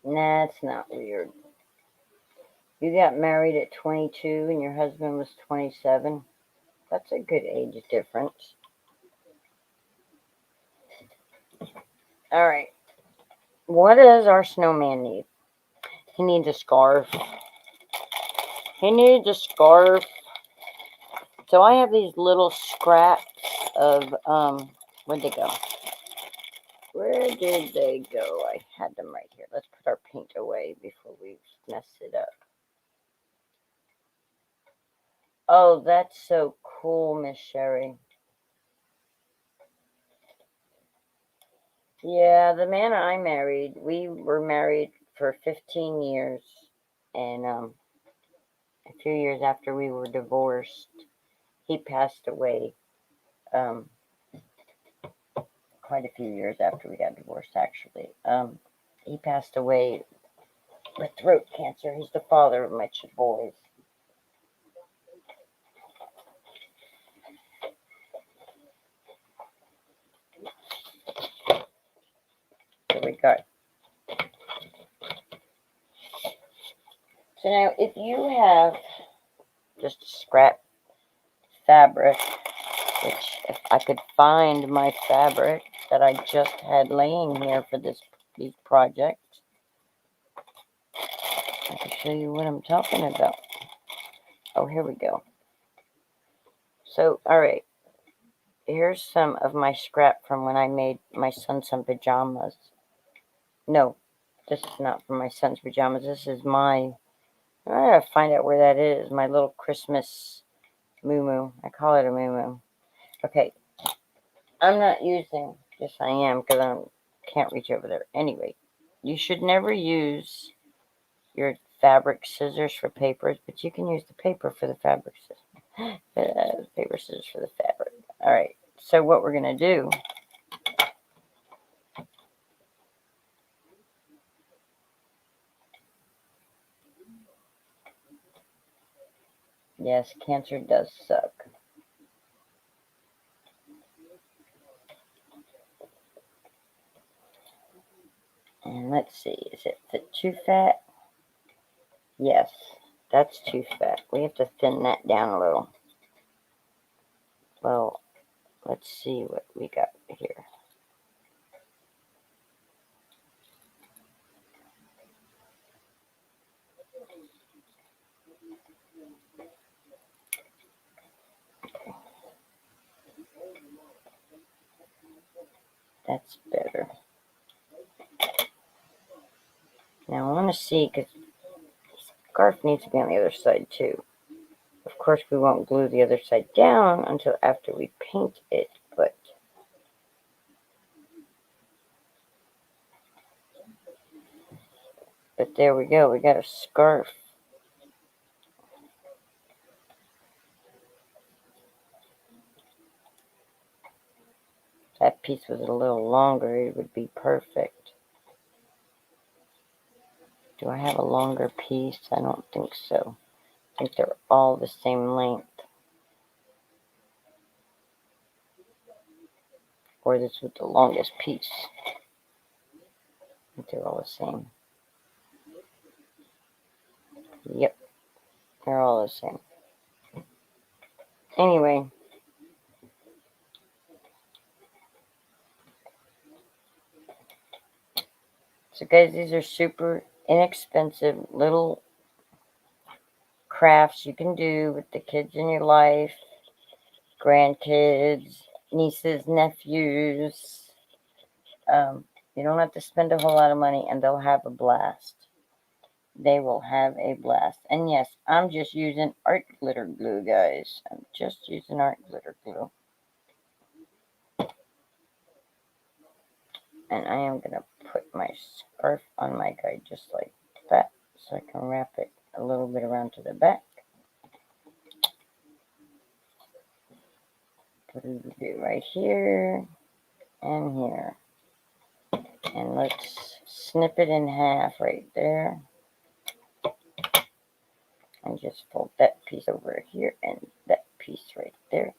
Nah, it's not weird. You got married at 22 and your husband was 27. That's a good age difference. All right. What does our snowman need? He needs a scarf. He needs a scarf. So I have these little scraps of where'd they go? Where did they go? I had them right here. Let's put our paint away before we mess it up. Oh, that's so cool, Miss Sherry. Yeah, the man I married, we were married for 15 years, and a few years after we were divorced, he passed away. Um, quite a few years after we got divorced, actually. He passed away with throat cancer. He's the father of my two boys. So we got. So now, if you have just scrap fabric, which if I could find my fabric that I just had laying here for these projects, I can show you what I'm talking about. Oh, here we go. So, all right, here's some of my scrap from when I made my son some pajamas. No, this is not for my son's pajamas. This is my. I gotta find out where that is. My little Christmas moo. I call it a moo. Okay, I'm not using. Yes, I am because I can't reach over there. Anyway, you should never use your fabric scissors for papers, but you can use the paper for the fabric scissors. Paper scissors for the fabric. All right. So what we're gonna do? Yes, cancer does suck. And let's see, is it too fat? Yes, that's too fat. We have to thin that down a little. Well, let's see what we got here. That's better. Now I want to see, because scarf needs to be on the other side too. Of course, we won't glue the other side down until after we paint it, but there we go. We got a scarf. If that piece was a little longer, it would be perfect. Do I have a longer piece? I don't think so. I think they're all the same length. Or this was the longest piece. I think they're all the same. Yep, they're all the same. Anyway, so guys, these are super inexpensive little crafts you can do with the kids in your life, grandkids, nieces, nephews. You don't have to spend a whole lot of money, and they'll have a blast. They will have a blast. And yes, I'm just using art glitter glue, guys. I'm just using art glitter glue. And I am going to put my scarf on my guy just like that, so I can wrap it a little bit around to the back. Put it right here and here. And let's snip it in half right there. And just fold that piece over here and that piece right there.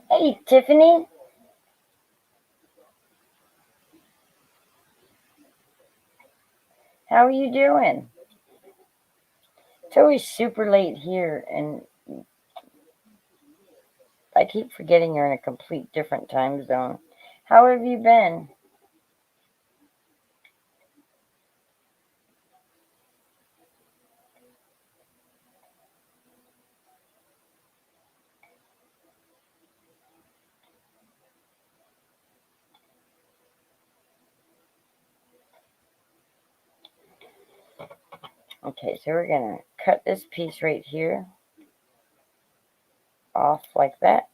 Hey, Tiffany. How are you doing? It's always super late here, and I keep forgetting you're in a complete different time zone. How have you been? Okay, so we're going to cut this piece right here off like that.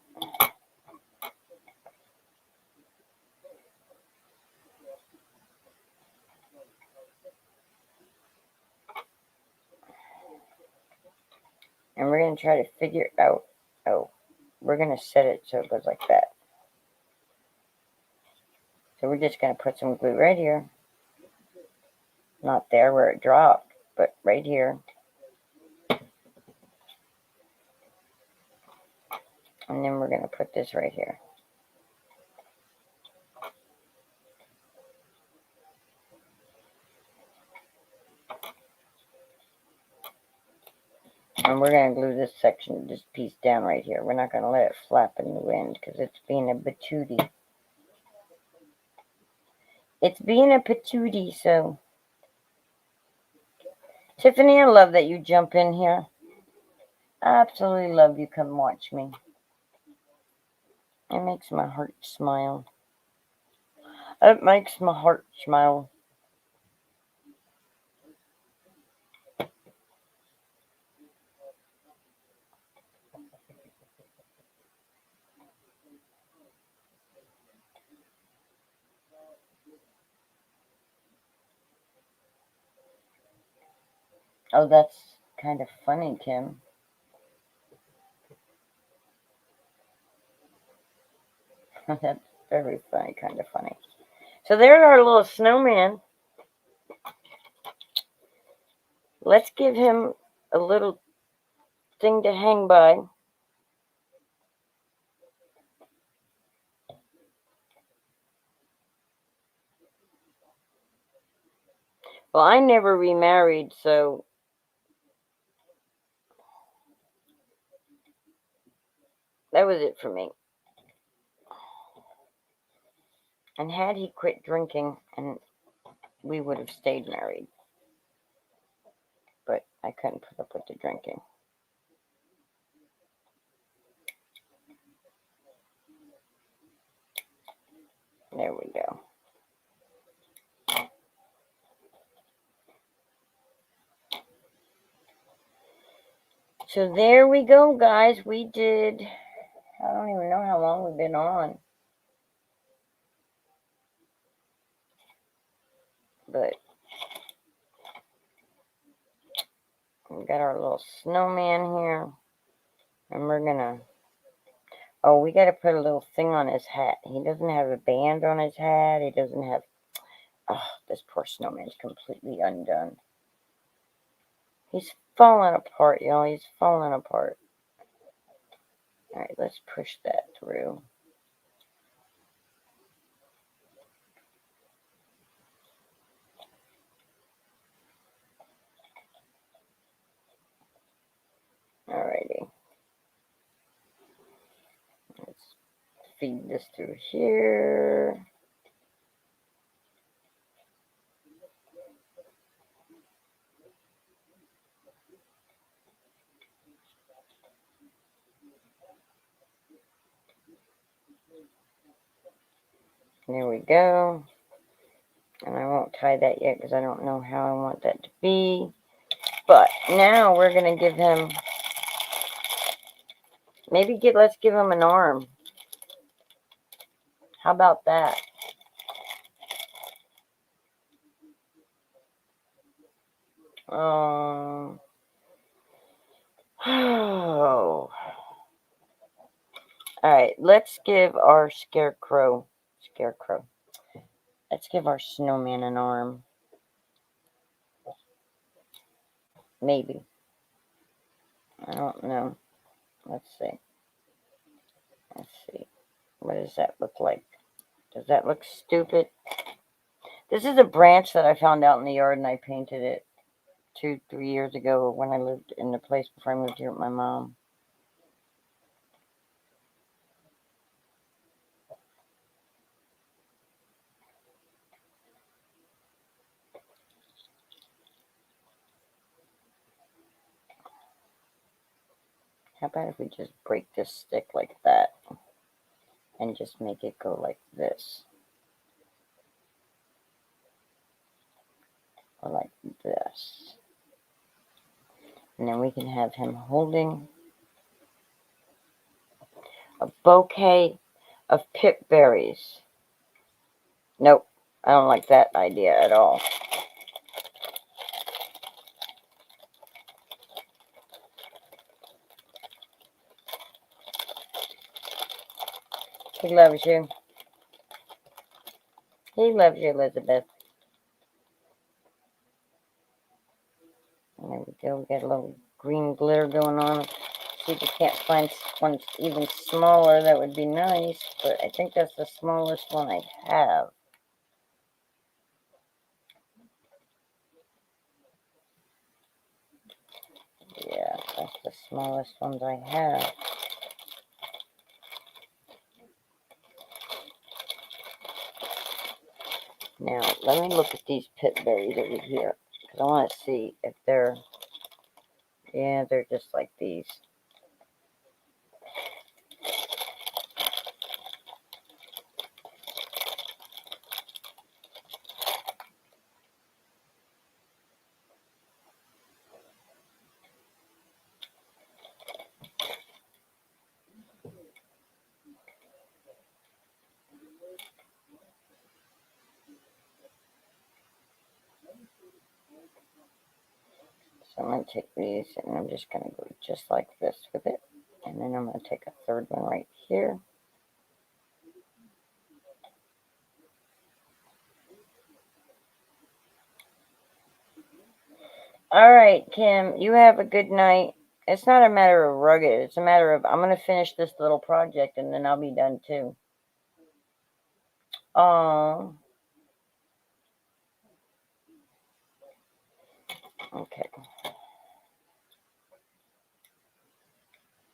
And we're going to try to figure out, we're going to set it so it goes like that. So we're just going to put some glue right here. Not there where it dropped, but right here. And then we're going to put this right here. And we're going to glue this section, this piece down right here. We're not going to let it flap in the wind because it's being a patootie. It's being a patootie, so. Tiffany, I love that you jump in here. I absolutely love you. Come watch me. It makes my heart smile. It makes my heart smile. Oh, that's kind of funny, Kim. That's very funny, kind of funny. So there's our little snowman. Let's give him a little thing to hang by. Well, I never remarried, so that was it for me. And had he quit drinking, and we would have stayed married. But I couldn't put up with the drinking. There we go. So there we go, guys. We did, I don't even know how long we've been on. But we got our little snowman here. And we're gonna, oh, we gotta put a little thing on his hat. He doesn't have a band on his hat. He doesn't have, oh, this poor snowman's completely undone. He's falling apart, y'all. He's falling apart. All right, let's push that through. Alrighty. Let's feed this through here. There we go. And I won't tie that yet because I don't know how I want that to be. But now we're going to give him, let's give him an arm. How about that? Oh. Alright, let's give our scarecrow. Let's give our snowman an arm. Maybe. I don't know. Let's see. What does that look like? Does that look stupid? This is a branch that I found out in the yard and I painted it 2-3 years ago when I lived in the place before I moved here with my mom. How about if we just break this stick like that and just make it go like this? Or like this. And then we can have him holding a bouquet of pip berries. Nope, I don't like that idea at all. He loves you. He loves you, Elizabeth. And there we go. We got a little green glitter going on. See if we can't find one even smaller. That would be nice. But I think that's the smallest one I have. Yeah, that's the smallest ones I have. Now, let me look at these pip berries over here. Because I want to see if they're... Yeah, they're just like these. So I'm going to take these and I'm just going to go just like this with it. And then I'm going to take a third one right here. All right, Kim, you have a good night. It's not a matter of rugged. It's a matter of I'm going to finish this little project and then I'll be done too. Oh. Okay.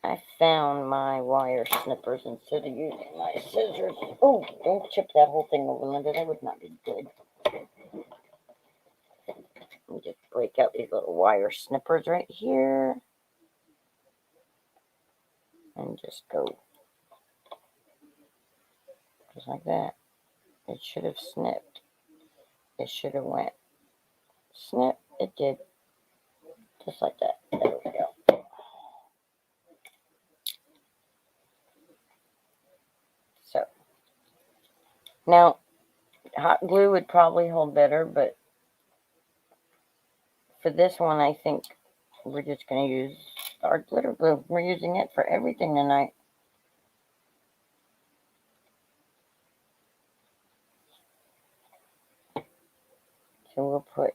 I found my wire snippers instead of using my scissors. Oh, don't chip that whole thing over, Linda. That would not be good. Let me just break out these little wire snippers right here. And just go just like that. It should have snipped. It should have went snip. It did. Just like that. There we go. So, now, hot glue would probably hold better, but for this one, I think we're just going to use our glitter glue. We're using it for everything tonight. So we'll put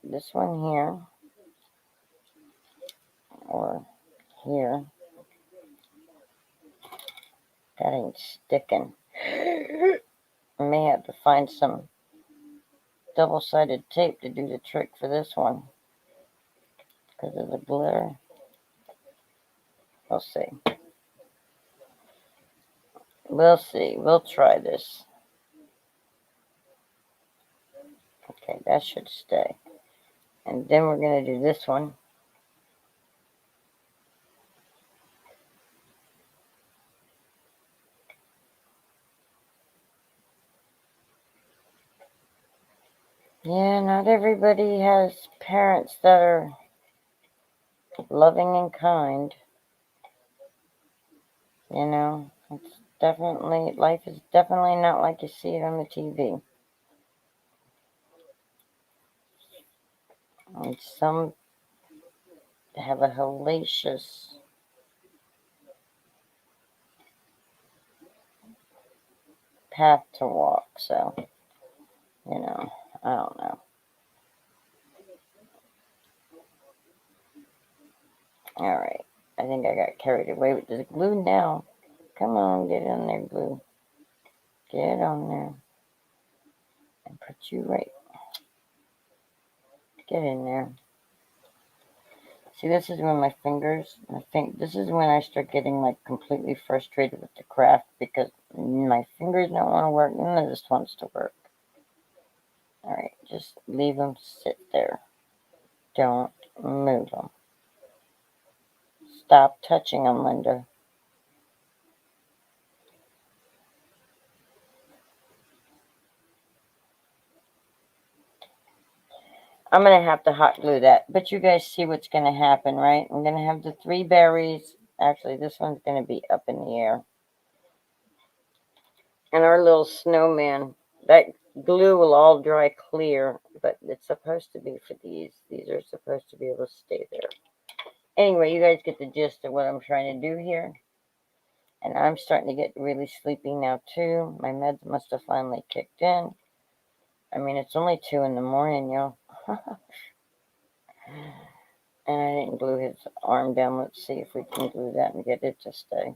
this one here, or here. That ain't sticking. I may have to find some double-sided tape to do the trick for this one because of the glitter. We'll see. We'll see. We'll try this. Okay, that should stay. And then we're going to do this one. Yeah, not everybody has parents that are loving and kind. You know, it's definitely, life is definitely not like you see it on the TV. And some have a hellacious path to walk, so, you know, I don't know. Alright, I think I got carried away with this glue now. Come on, get on there, glue. Get on there. And put you right. Get in there. See, this is when my fingers, this is when I start getting like completely frustrated with the craft because my fingers don't want to work. None of this wants to work. Alright, just leave them sit there. Don't move them. Stop touching them, Linda. I'm going to have to hot glue that. But you guys see what's going to happen, right? I'm going to have the 3 berries. Actually, this one's going to be up in the air. And our little snowman, that glue will all dry clear, but it's supposed to be for these. These are supposed to be able to stay there. Anyway, you guys get the gist of what I'm trying to do here. And I'm starting to get really sleepy now, too. My meds must have finally kicked in. I mean, it's only 2 in the morning, y'all. And I didn't glue his arm down. Let's see if we can glue that and get it to stay.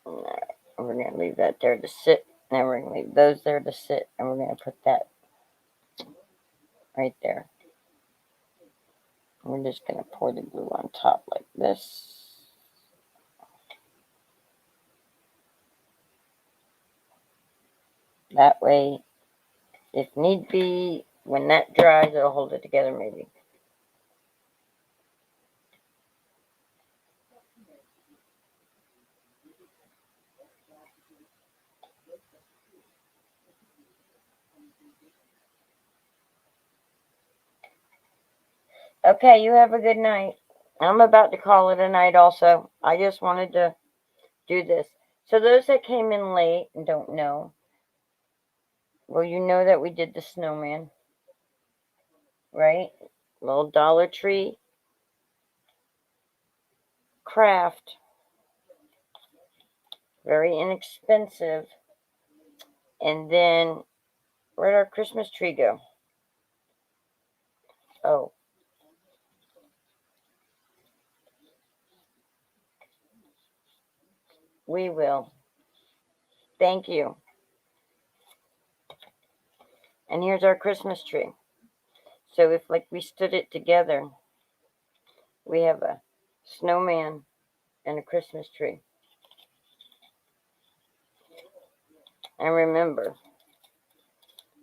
Alright, we're going to leave that there to sit. Now we're going to leave those there to sit. And we're going to put that right there. We're just going to pour the glue on top like this. That way, if need be, when that dries, it'll hold it together maybe. Okay, you have a good night. I'm about to call it a night also. I just wanted to do this. So those that came in late and don't know, well, you know that we did the snowman, right? Little Dollar Tree craft. Very inexpensive. And then, where'd our Christmas tree go? Oh. We will. Thank you. And here's our Christmas tree. So if like we stood it together, we have a snowman and a Christmas tree. And remember,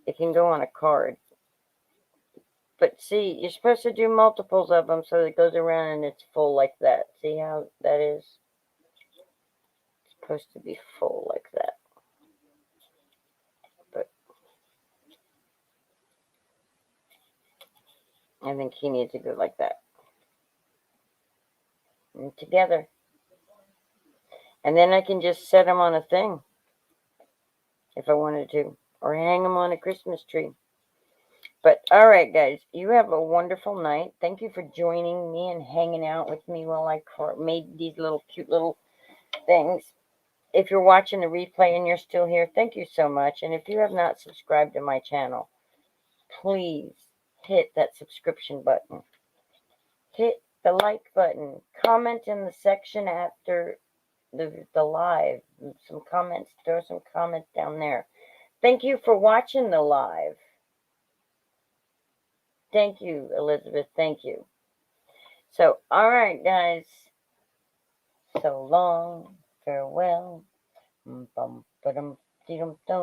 it can go on a card. But see, you're supposed to do multiples of them so it goes around and it's full like that. See how that is? It's supposed to be full like that. But I think he needs to go like that. And together. And then I can just set them on a thing if I wanted to. Or hang them on a Christmas tree. But all right, guys, you have a wonderful night. Thank you for joining me and hanging out with me while I made these little cute little things. If you're watching the replay and you're still here, thank you so much. And if you have not subscribed to my channel, please hit that subscription button. Hit the like button. Comment in the section after the live. Some comments. Throw some comments down there. Thank you for watching the live. Thank you, Elizabeth. Thank you. So, all right, guys. So long. Farewell. Bum, ba-dum, dee-dum, dum.